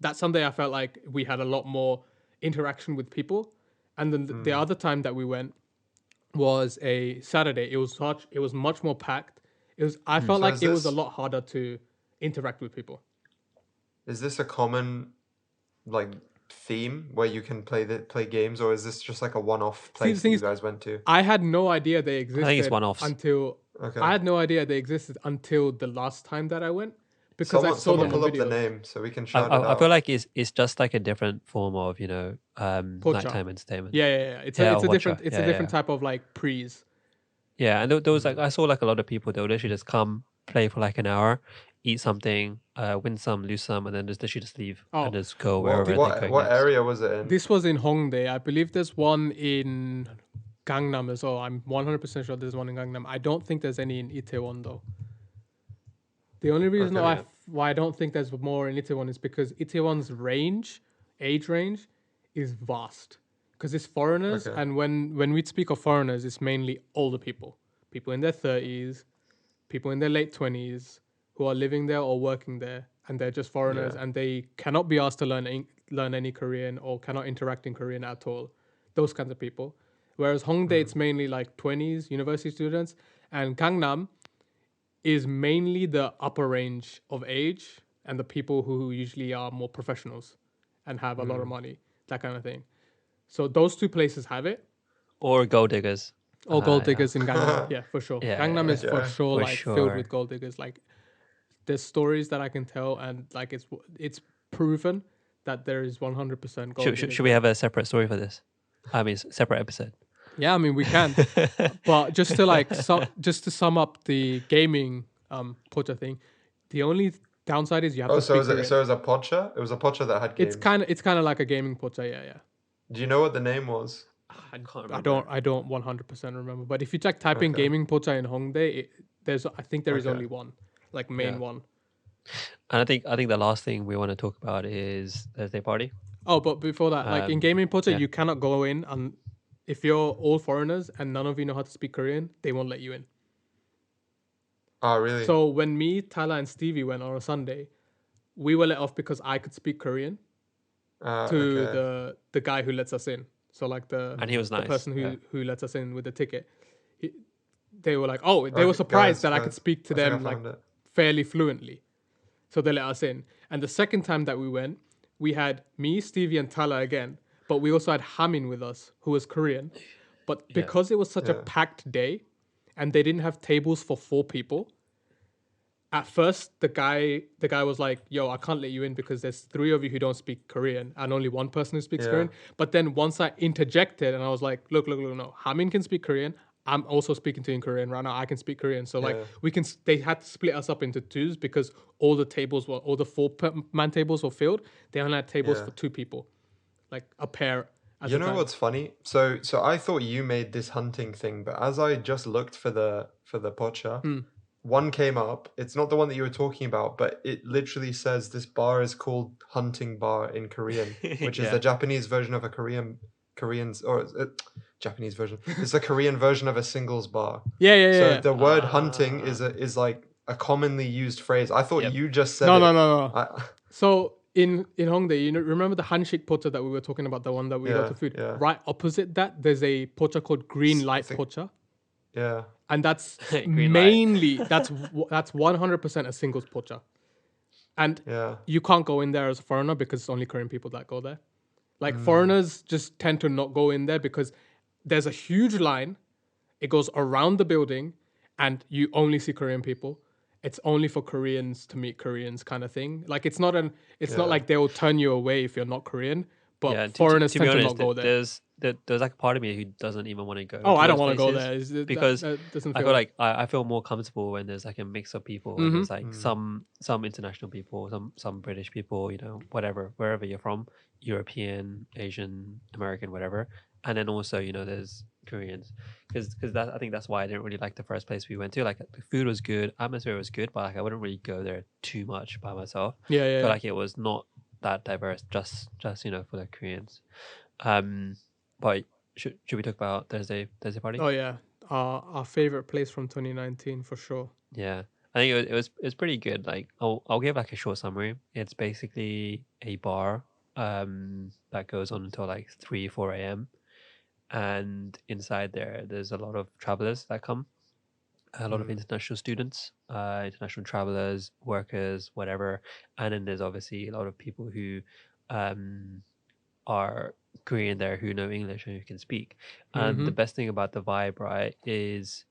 that Sunday I felt like we had a lot more interaction with people. And then the other time that we went was a Saturday. It was much more packed. I felt So like is it was a this lot harder to interact with people. is this a common like theme where you can play games, or is this just like a one-off See, the place that thing you is, guys went to? I had no idea they I think it's existed one-offs. until Okay. I had no idea they existed until the last time that I went because I Someone saw them pull on up the videos. name so we can I, shout it I feel out. like it's just like a different form of Pocha. nighttime entertainment. Yeah. It's Yeah, a watcha. different Yeah, different yeah. type of like prees. Yeah, and there was like I saw like a lot of people they would literally just come play for like an hour, eat something, win some, lose some, and then just literally just leave Oh, and just go What wherever they're going what next. area was it in? this was in Hongdae. I believe there's one in Gangnam as well. I'm 100% sure there's one in Gangnam. I don't think there's any in Itaewon though. The only reason Okay. why I don't think there's more in Itaewon is because Itaewon's age range, is vast. Because it's foreigners, Okay. and when we speak of foreigners, it's mainly older people, people in their 30s, people in their late 20s, who are living there or working there, and they're just foreigners, Yeah. and they cannot be asked to learn any Korean or cannot interact in Korean at all. Those kinds of people. Whereas Hongdae, it's mainly like 20s, university students, and Gangnam is mainly the upper range of age and the people who usually are more professionals and have a lot of money, that kind of thing. So those two places have it. Or gold diggers. Or gold Yeah. diggers in Gangnam, yeah, for sure. Yeah, Gangnam yeah, is for yeah. sure For like filled sure. with gold diggers. Like there's stories that I can tell, and like it's proven that there is 100% gold diggers. Should we have a separate story for this? I mean, separate episode. Yeah, I mean we can, but just to just to sum up the gaming pocha thing, the only downside is you have Oh, to so speak is it Korean. so it was a pocha? It was a pocha that had games. It's kind of like a gaming pocha, yeah. Do you know what the name was? I remember. I don't 100% remember, but if you type in Okay. gaming pocha in Hongdae, I think there is Okay. only one, like main Yeah. one. And I think the last thing we want to talk about is Thursday party. Oh, but before that, like in gaming pocha, yeah. you cannot go in, and if you're all foreigners and none of you know how to speak Korean, they won't let you in. Oh, really? So when me, Tyler, and Stevie went on a Sunday, we were let off because I could speak Korean to okay. the guy who lets us in. So like And he was the nice. person yeah. who lets us in with the ticket. They were like, oh, they were Okay, surprised guys, that I could speak to I think I them like found it. fairly fluently. So they let us in. And the second time that we went, we had me, Stevie, and Tyler again. But we also had Hamin with us, who was Korean. But because it was such a Yeah. packed day and they didn't have tables for 4 people, at first the guy was like, yo, I can't let you in because there's 3 of you who don't speak Korean and only one person who speaks Yeah. Korean. But then once I interjected and I was like, look, no, Hamin can speak Korean. I'm also speaking to you in Korean right now. I can speak Korean. So like Yeah. they had to split us up into twos because all the 4-man tables were filled. They only had tables Yeah. for 2 people, like a pair. At You a know time. what's funny? So I thought you made this hunting thing, but as I just looked for the pocha, one came up. It's not the one that you were talking about, but it literally says this bar is called Hunting Bar in Korean, which is Yeah. the Japanese version of a Japanese version. It's a Korean version of a singles bar. Yeah. So the word hunting is like a commonly used phrase. I thought Yep. you just said No. it. So in Hongdae, remember the handshake pocha that we were talking about, the one that we got to food? yeah. Right opposite that, there's a pocha called Green Light think- Pocha. Yeah. And that's Green light. mainly, that's 100% a singles pocha. And Yeah. you can't go in there as a foreigner because it's only Korean people that go there. Like foreigners just tend to not go in there because there's a huge line. It goes around the building and you only see Korean people. It's only for Koreans to meet Koreans kind of thing. Like it's not like they will turn you away if you're not Korean, but Yeah, and foreigners to be tend to honest, not go there. there's like a part of me who doesn't even want to go. Oh, I don't want to go there. because that doesn't I feel feel like I feel more comfortable when there's like a mix of people. And there's like some international people, some British people, whatever, wherever you're from, European, Asian, American, whatever. And then also, there's Koreans, because I think that's why I didn't really like the first place we went to. Like the food was good, atmosphere was good, but like I wouldn't really go there too much by myself. Yeah. I feel like it was not that diverse, just for the Koreans. But should we talk about Thursday party? Oh yeah, our favorite place from 2019 for sure. Yeah, I think it was pretty good. Like I'll give like a short summary. It's basically a bar that goes on until like 3 4 a.m. and inside there's a lot of travelers that come, a lot of international students, international travelers, workers, whatever. And then there's obviously a lot of people who um, are Korean there who know English and who can speak. And the best thing about the vibe, right, is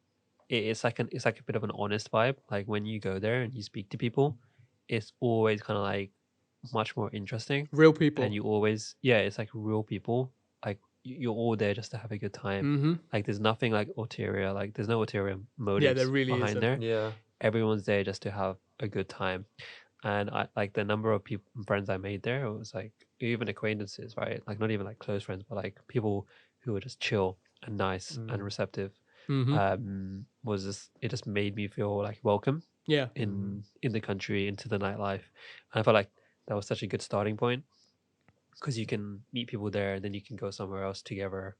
it's like a bit of an honest vibe. Like when you go there and you speak to people, it's always kind of like much more interesting. Real people. And you always, yeah, it's like real people. Like you're all there just to have a good time. Like there's nothing like ulterior, like there's no ulterior motives there really behind isn't. there. Yeah. Everyone's there just to have a good time. And I like the number of people, friends I made there. It was like even acquaintances, right? Like not even like close friends, but like people who were just chill and nice and receptive. Was just, it just made me feel like welcome Yeah. in the country, into the nightlife. And I felt like that was such a good starting point because you can meet people there and then you can go somewhere else together,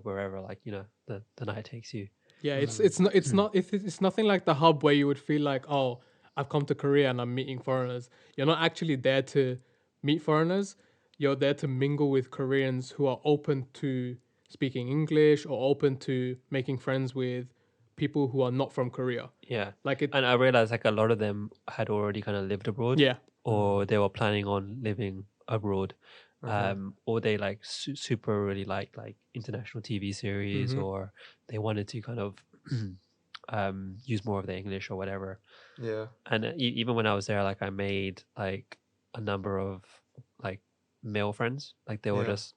wherever like the night takes you. Yeah, it's nothing like the hub where you would feel like, oh, I've come to Korea and I'm meeting foreigners. You're not actually there to meet foreigners. You're there to mingle with Koreans who are open to speaking English or open to making friends with people who are not from Korea. Yeah, Like it. and I realized like a lot of them had already kind of lived abroad, Yeah. or they were planning on living abroad, or they like super really like international TV series, or they wanted to kind of use more of the English or whatever. Yeah. And even when I was there, like I made like a number of like male friends. Like they will just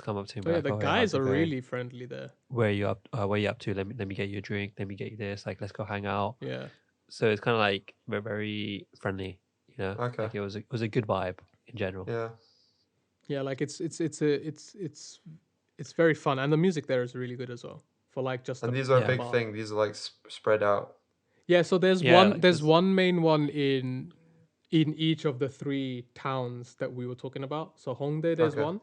come up to me, Oh yeah, like, the "Oh, hey, how's guys it are going? really friendly there. Where are you up? Where are you up to? Let me get you a drink. Let me get you this. Like let's go hang out." Yeah. So it's kind of like we're very friendly, Okay. Like it was a good vibe in general. Yeah. Yeah, like it's very fun, and the music there is really good as well. For like just And a these are a Yeah. big bar. thing. These are like spread out. Yeah, so there's Yeah, one like there's this. one main one in each of the three towns that we were talking about. So Hongdae, Okay.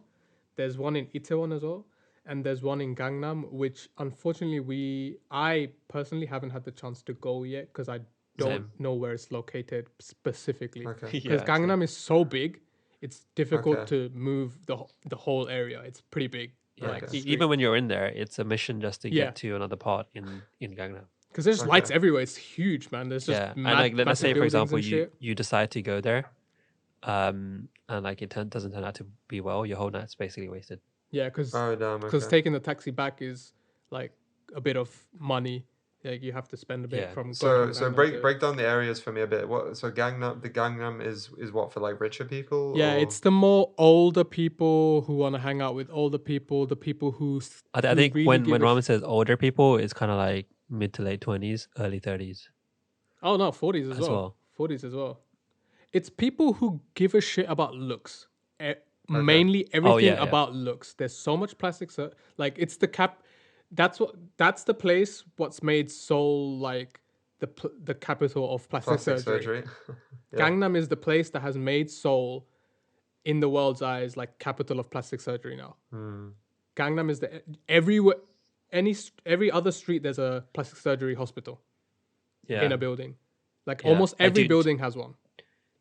there's one in Itaewon as well, and there's one in Gangnam, which unfortunately I personally haven't had the chance to go yet because I don't Same. know where it's located specifically. Okay. Because Yeah. Gangnam is so big, it's difficult Okay. to move the whole area. It's pretty big. Yeah. Like Okay. Even when you're in there, it's a mission just to Yeah. get to another part in Gangnam. because there's lights Okay. everywhere. It's huge, man. There's just Yeah, and like let's massive say for buildings example and shit. you decide to go there, and like it doesn't turn out to be well, your whole night's basically wasted. Yeah, because Oh damn. Okay. taking the taxi back is like a bit of money. Like you have to spend a bit Yeah. from going So from Gangnam break down the areas for me a bit. What so Gangnam the Gangnam is what for like richer people Yeah, or it's the more older people who want to hang out with older people, the people I who think really when give Ramen says older people, it's kind of like mid to late 20s, early 30s Oh no, 40s as as well. well. 40s as well. It's people who give a shit about looks. Okay. Mainly everything yeah. about looks. There's so much plastic like it's the cap that's the place what's made Seoul like the capital of plastic plastic surgery. surgery? Yeah. Gangnam is the place that has made Seoul in the world's eyes like capital of plastic surgery now. Gangnam is the everywhere every other street there's a plastic surgery hospital Yeah. in a building. Like Yeah. almost every do, building has one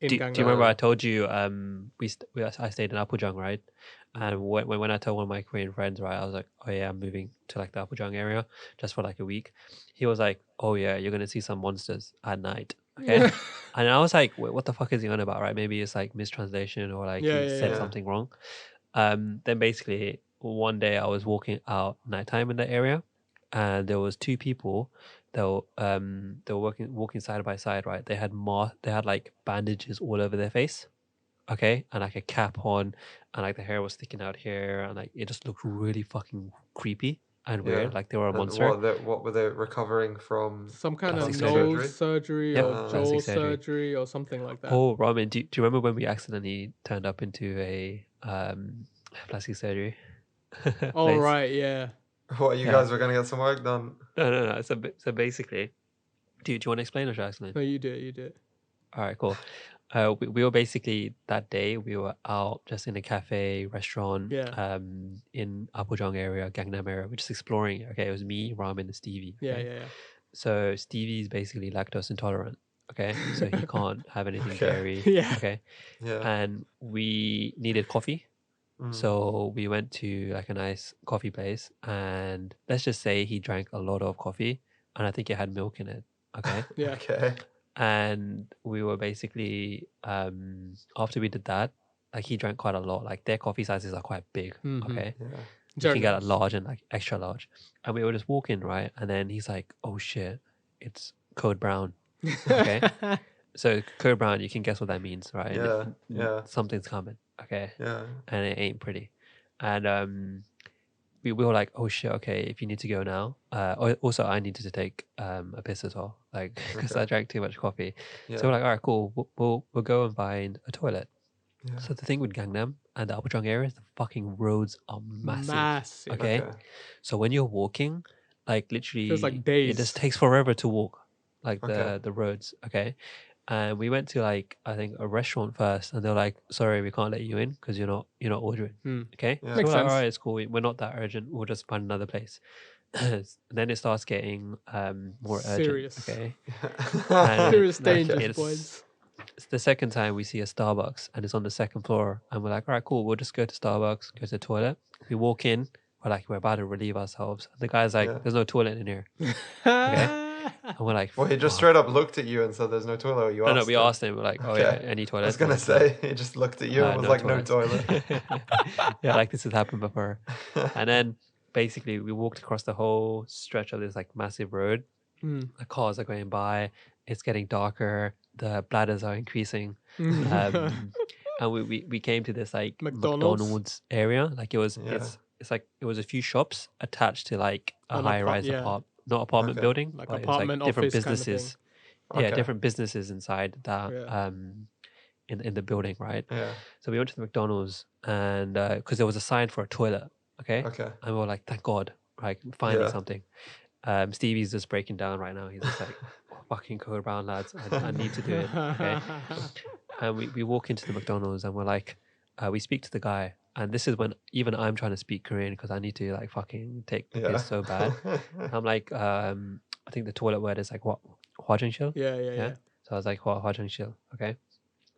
in do, Gangnam. do you remember I told you I stayed in Apgujeong, right? And when I told one of my Korean friends, right, I was like, oh yeah, I'm moving to like the Apgujeong area just for like a week. He was like, oh yeah, you're gonna see some monsters at night. Okay. And I was like, wait, what the fuck is he on about, right? Maybe it's like mistranslation or like Yeah, he yeah, said yeah. something wrong. Then basically one day I was walking out nighttime in the area, and there was two people that were walking side by side, right? They had like bandages all over their face, okay, and like a cap on, and like the hair was sticking out here, and like it just looked really fucking creepy and Yeah. weird, like they were a And monster. what were they recovering from? some kind of Plastic nose surgery? surgery, Yep, or jaw plastic surgery. surgery or something like that. Oh, Ramen, do you remember when we accidentally turned up into a plastic surgery Oh place? right, yeah. What you Yeah. guys were gonna get some work done? No. So basically, do you want to explain or should I explain? No, you did. All right, cool. We were basically that day we were out just in a cafe restaurant Yeah. in Apgujeong area, Gangnam area. We're just exploring. Okay, it was me, Ramen, and Stevie. Yeah, Okay, yeah, so Stevie's basically lactose intolerant. Okay, so he can't have anything Okay. dairy. yeah. Okay, Yeah. and we needed coffee. Mm. So we went to like a nice coffee place, and let's just say he drank a lot of coffee, and I think it had milk in it. Okay, Yeah. Okay. and we were basically after we did that, like he drank quite a lot. Like their coffee sizes are quite big. Mhm. Okay, Yeah. you can get a Journalists. large and like extra large, and we were just walking right, and then he's like, "Oh shit, it's code brown." Okay, so code brown, you can guess what that means, right? Yeah. Yeah. Something's coming. Okay, Yeah. and it ain't pretty, and we were like, oh shit, okay, if you need to go now. Also, I needed to take a piss as well, like because Okay. I drank too much coffee. Yeah. So we're like, all right, cool, we'll go and find a toilet. Yeah. So the thing with Gangnam and the Apgujeong area is the fucking roads are massive. Massive. Okay, Okay. so when you're walking, like literally, Feels like it days. just takes forever to walk, like Okay. the roads. Okay, and we went to like I think a restaurant first, and they're like, "Sorry, we can't let you in because you're not ordering." Hmm. Okay, Yeah. so Makes we're like, sense. "All right, it's cool. We're not that urgent. We'll just find another place." Then it starts getting more Serious. urgent. Okay, and Serious like dangers, boys. it's the second time we see a Starbucks, and it's on the second floor, and we're like, "All right, cool. We'll just go to Starbucks, go to the toilet." We walk in. We're about to relieve ourselves. The guy's like, Yeah. "There's no toilet in here." Okay. And we're like, Well, he just "Fuck." straight up looked at you and said, "There's no toilet." Or you No, asked we him. asked him. We're like, "Oh yeah, Okay. any I was toilets?" gonna He's like, "No." say he just looked at you and was No like, toilets. "No toilet." Yeah, like this has happened before. And then basically we walked across the whole stretch of this like massive road. Hmm. The cars are going by. It's getting darker. The bladders are increasing. And we came to this like McDonald's? McDonald's area. Like it was Yeah. it's like it was a few shops attached to like a An high rise yeah. not apartment Okay. building, Like but it was like apartment, different office kind of thing. businesses. Yeah, Okay. different businesses inside that Yeah. in the building, right? Yeah. So we went to the McDonald's and because there was a sign for a toilet, okay? Okay. And we were like, thank God, like finally Yeah. something. Stevie's just breaking down right now. He's just like, fucking Code Brown lads, I need to do it, okay? And we walk into the McDonald's and we're like, we speak to the guy, and this is when even I'm trying to speak Korean because I need to like fucking take the Yeah. piss so bad. I'm like, I think the toilet word is like what, hwajangshil? Yeah. So I was like, what, hwajangshil? Okay.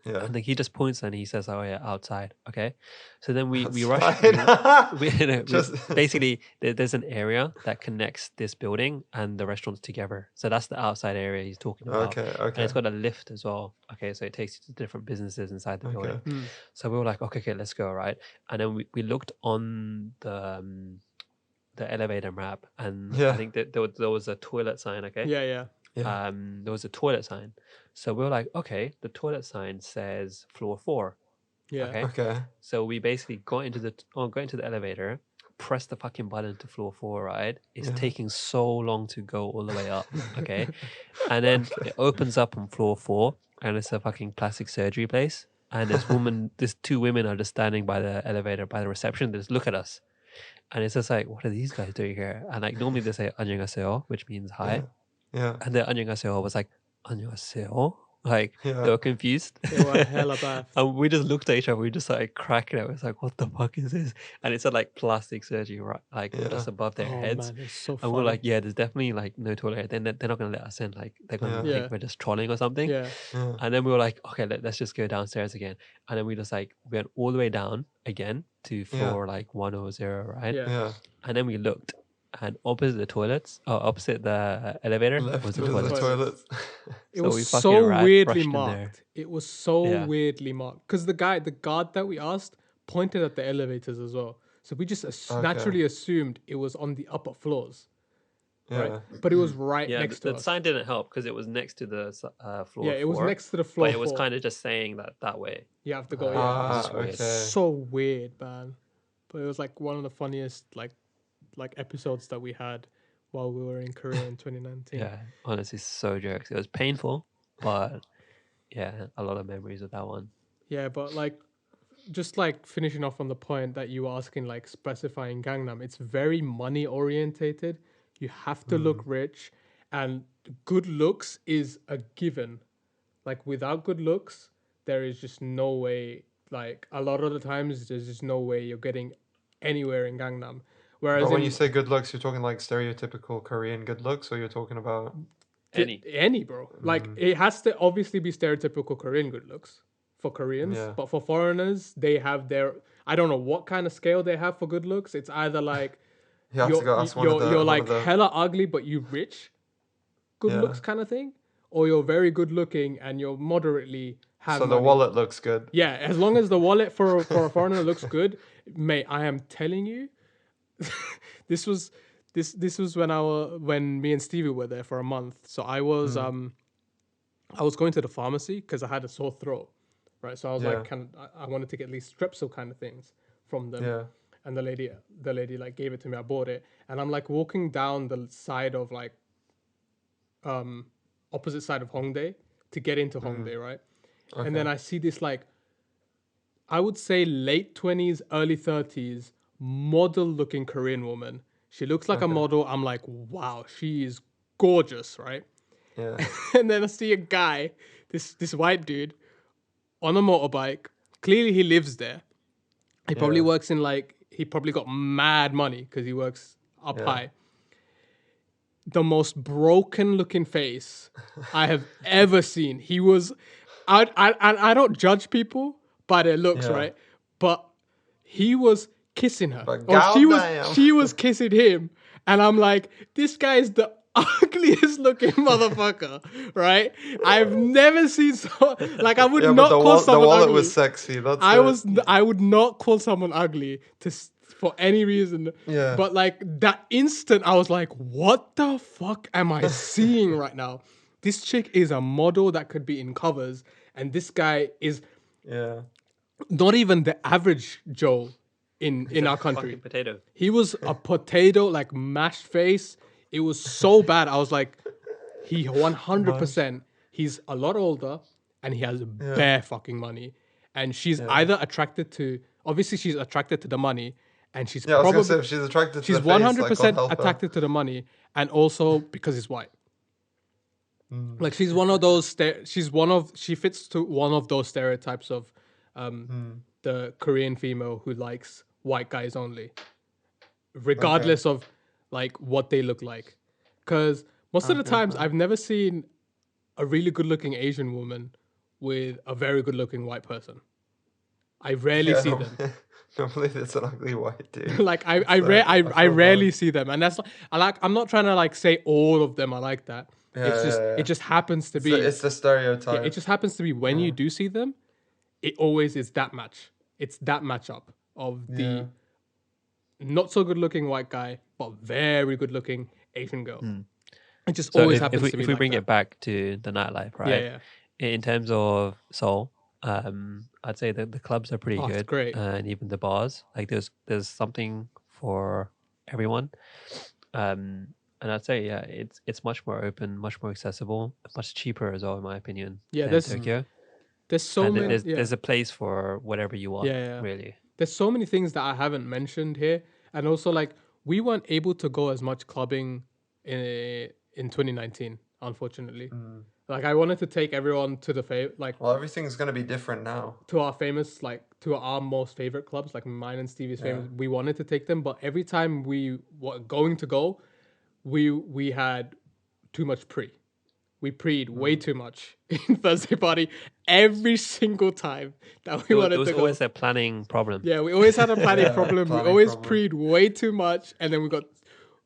Yeah. And then he just points and he says, "Oh yeah, outside." Okay, so then we rush. Outside. Basically, there's an area that connects this building and the restaurants together. So that's the outside area he's talking about. Okay. And Okay. it's got a lift as well. Okay, so it takes you to different businesses inside the building. Okay. Hmm. So we were like, okay, let's go, right? And then we looked on the elevator map, and Yeah. I think that there was a toilet sign. Okay, Yeah. Yeah. there was a toilet sign. So we were like, okay, the toilet sign says floor 4. Yeah. Okay. Okay. So we basically got into the elevator, pressed the fucking button to floor 4, right? It's Yeah. taking so long to go all the way up. Okay. And then it opens up on floor 4 and it's a fucking plastic surgery place. And there's 2 women are just standing by the elevator, by the reception. They just look at us. And it's just like, what are these guys doing here? And like normally they say 안녕하세요, which means hi. Yeah. And the 안녕하세요 was like, 안녕하세요? Like Yeah. they were confused. They were hella bad. And we just looked at each other, we just started cracking up. It's like, what the fuck is this? And it said like plastic surgery, right? Like Yeah. just above their Oh heads. man, it's so And funny. we're like, yeah, there's definitely like no toilet. They're not going to let us in. Like they're going to Yeah. think Yeah. we're just trolling or something. Yeah. Yeah. And then we were like, okay, let's just go downstairs again. And then we just like went all the way down again to floor like 100, right? Yeah. Yeah. And then we looked, and opposite the elevator Left was the was toilet. the toilet. It So we was fucking so weirdly rushed in there. marked. It was so Yeah. weirdly marked because the guard that we asked pointed at the elevators as well. So we just naturally assumed it was on the upper floors, Yeah. right? But it was right Yeah, next the to us. sign didn't help because it was next to the floor. Yeah, it was 4, next to the floor. but it was 4. kind of just saying that way. You have to go. Yeah, Ah, It's just weird. okay. so weird, man. But it was like one of the funniest like episodes that we had while we were in Korea in 2019. Yeah, honestly, so jokes. It was painful, but yeah, a lot of memories of that one. Yeah, but like, just like finishing off on the point that you were asking, like specifying Gangnam, it's very money orientated. You have to look rich, and good looks is a given. Like without good looks, there is just no way. Like a lot of the times, there's just no way you're getting anywhere in Gangnam. Whereas But when you in say good looks, you're talking like stereotypical Korean good looks, or you're talking about Any. bro, like it has to obviously be stereotypical Korean good looks for Koreans, yeah, but for foreigners, they have their. I don't know what kind of scale they have for good looks. It's either like you have to go ask you're one of like the hella ugly but you rich, good yeah. looks kind of thing, or you're very good looking and you're moderately have So the money. wallet looks good. Yeah, as long as the wallet for a foreigner looks good, mate. I am telling you, this was this was when me and Stevie were there for a month. So I was going to the pharmacy because I had a sore throat, right? So I was Yeah. like, I wanted to get at least Strepsil kind of things from them. Yeah. And the lady like gave it to me. I bought it, and I'm like walking down the side of like opposite side of Hongdae to get into Hongdae, right? Okay. And then I see this like I would say late 20s, early 30s model looking Korean woman. She looks like a model. I'm like, wow, she is gorgeous, right? Yeah. And then I see a guy, this white dude, on a motorbike. Clearly, he lives there. He probably works in like he probably got mad money because he works up high. The most broken looking face I have ever seen. He was, I don't judge people by their looks, right? But he was kissing her, But or goddamn. she was kissing him, and I'm like, this guy is the ugliest looking motherfucker, right? I've never seen so like I would Yeah, not but call the someone wallet ugly. was sexy. That's I would not call someone ugly for any reason. Yeah. But like that instant, I was like, what the fuck am I seeing right now? This chick is a model that could be in covers, and this guy is yeah. not even the average Joe in our country. Fucking potato. He was a potato, like mashed face. It was so bad. I was like, he 100%. He's a lot older and he has bare fucking money. And she's either attracted to, obviously she's attracted to the money, and she's Yeah, I was probably gonna say if she's attracted to she's the face, like, 100% God help her. attracted to the money, and also because he's white. Like she's one of those. She fits to one of those stereotypes of the Korean female who likes white guys only, regardless of like what they look like. Because most of the times I've never seen a really good-looking Asian woman with a very good-looking white person. I rarely see them. Normally it's an ugly white dude. Like I rarely see them, and that's I'm not trying to like say all of them are like that. It just happens to be. It's the stereotype. Yeah, it just happens to be when you do see them, it always is that match. It's that matchup of the not so good looking white guy, but very good looking Asian girl. It just So always happens to be if we like bring that. it back to the nightlife, right? Yeah. In terms of Seoul, I'd say that the clubs are pretty It's good, great. and even the bars. Like there's something for everyone. And I'd say it's much more open, much more accessible, much cheaper as well, in my opinion. Yeah, than there's Tokyo. There's so And many. there's a place for whatever you want. Yeah. Really. There's so many things that I haven't mentioned here, and also like we weren't able to go as much clubbing in 2019, unfortunately. Like I wanted to take everyone to the Well, everything's gonna be different now. to our famous, like to our most favorite clubs, like mine and Stevie's famous. We wanted to take them, but every time we were going to go, we had too much pre. We preed way too much in Thursday party every single time that we wanted There was to go. always a planning problem. Yeah, we always had a planning problem. We planning always problem. preed way too much, and then we got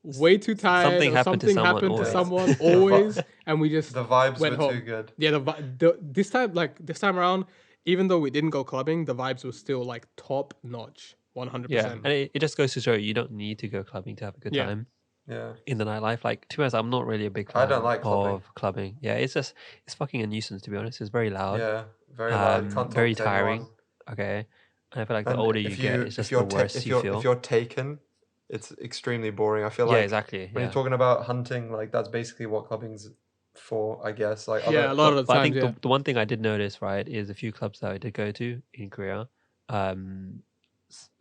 way too tired. Something or happened to something someone happened to always. someone always, and we just The vibes went were home. too good. Yeah, this time around, even though we didn't go clubbing, the vibes were still like top notch, 100%. Yeah, and it just goes to show you don't need to go clubbing to have a good Yeah. time Yeah. in the nightlife. Like, to be honest, I'm not really a big fan I don't like clubbing. of clubbing. Yeah, it's fucking a nuisance, to be honest. It's very loud. Yeah. Very loud. Can't talk very to tiring. anyone. Okay, and I feel like the And older you if get, you- it's if just you're the ta- worse if you you're feel. if you're taken, it's extremely boring. I feel Yeah, like exactly. when Yeah. you're talking about hunting, like that's basically what clubbing's for, I guess. Like Yeah, a lot of the But I times. think Yeah. the one thing I did notice, right, is a few clubs that I did go to in Korea.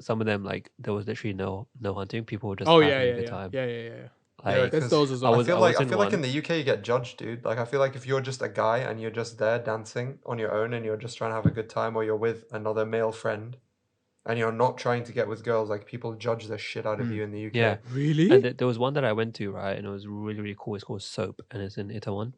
Some of them, like, there was literally no hunting. People were just Oh having yeah, a yeah, good yeah. time. Yeah. Yeah, There's 'cause those as I well. was I in feel like in one. the UK you get judged, dude. Like I feel like if you're just a guy and you're just there dancing on your own and you're just trying to have a good time, or you're with another male friend and you're not trying to get with girls, like people judge the shit out of you in the UK. Yeah. Really? And there was one that I went to, right, and it was really, really cool. It's called Soap, and it's in Itaewon.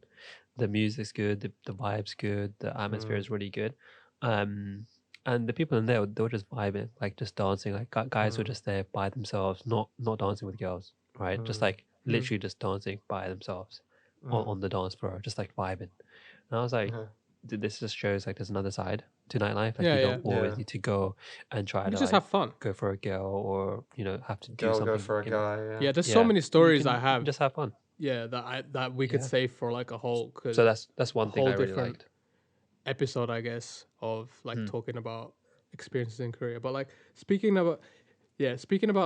The music's good, the vibe's good, the atmosphere is really good. And the people in there, they were just vibing, like just dancing. Like guys were just there by themselves, not dancing with girls, right? Just like literally just dancing by themselves on the dance floor, just like vibing. And I was like, this just shows like there's another side to nightlife. Like Yeah, you yeah. don't always Yeah. need to go and try You to just like have fun. go for a girl, or have to do Girl go something for a in, guy, yeah. Yeah, there's so many stories I you have. can just have fun. Yeah, that we could Yeah. save for like a whole. So that's one thing whole I really different liked. episode, I guess, of like talking about experiences in Korea. But like speaking about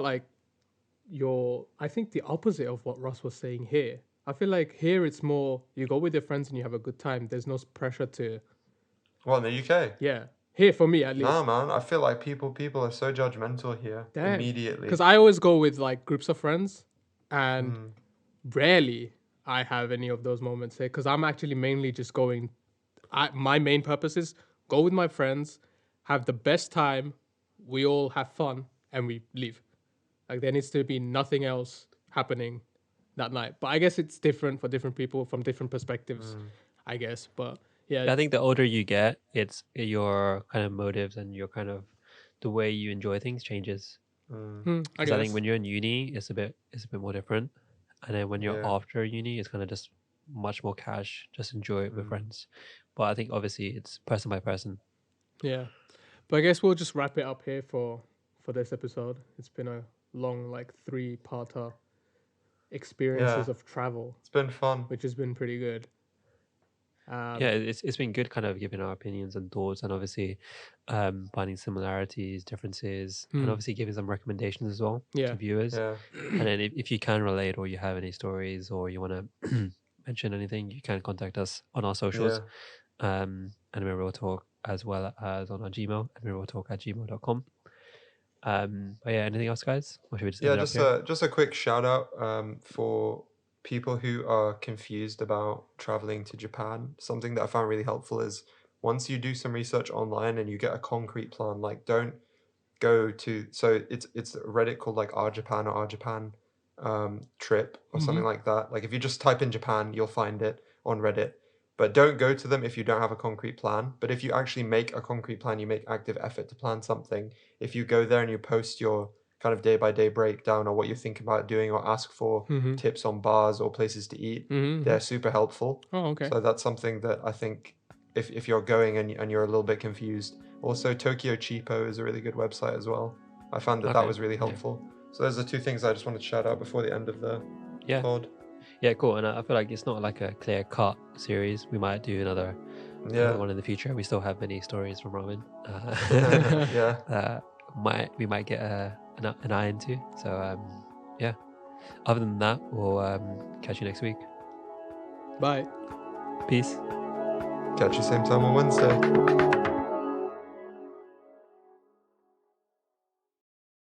like I think the opposite of what Ross was saying here. I feel like here it's more you go with your friends and you have a good time. There's no pressure to What, in the UK? here for me at Nah, least. man. I feel like people are so judgmental here immediately. Because I always go with like groups of friends, and rarely I have any of those moments here. Because I'm actually mainly just going. My main purpose is go with my friends, have the best time, we all have fun, and we leave. Like there needs to be nothing else happening that night. But I guess it's different for different people from different perspectives, I guess. But yeah, I think the older you get, it's your kind of motives and your kind of the way you enjoy things changes. I Because I think guess. when you're in uni, it's a bit more different, and then when you're Yeah. after uni, it's kind of just much more cash, just enjoy it with friends. But I think obviously it's person by person. Yeah. But I guess we'll just wrap it up here for this episode. It's been a long, like 3-parter experiences Yeah. of travel, It's been fun. which has been pretty good. Yeah, it's been good kind of giving our opinions and thoughts, and obviously finding similarities, differences, and obviously giving some recommendations as well Yeah. to viewers. Yeah. And then if you can relate, or you have any stories, or you want to mention anything, you can contact us on our socials, Anime Real Talk, as well as on our Gmail, animerealtalk@gmail.com. But yeah, anything else, guys? Or should we just end it up here? Just a quick shout out for people who are confused about traveling to Japan. Something that I found really helpful is once you do some research online and you get a concrete plan, like don't go to it's a Reddit called like Our Japan or Our Japan trip or something like that. Like if you just type in Japan, you'll find it on Reddit. But don't go to them if you don't have a concrete plan. But if you actually make a concrete plan, you make active effort to plan something. If you go there and you post your kind of day by day breakdown or what you're thinking about doing, or ask for tips on bars or places to eat, they're super helpful. Oh, okay. So that's something that I think if you're going and you're a little bit confused. Also, Tokyo Cheapo is a really good website as well. I found that was really helpful. So those are 2 things I just wanted to shout out before the end of the pod. Yeah, cool. And I feel like it's not like a clear cut series. We might do another one in the future. We still have many stories from Robin. We might get an eye into. So yeah. Other than that, we'll catch you next week. Bye. Peace. Catch you same time on Wednesday.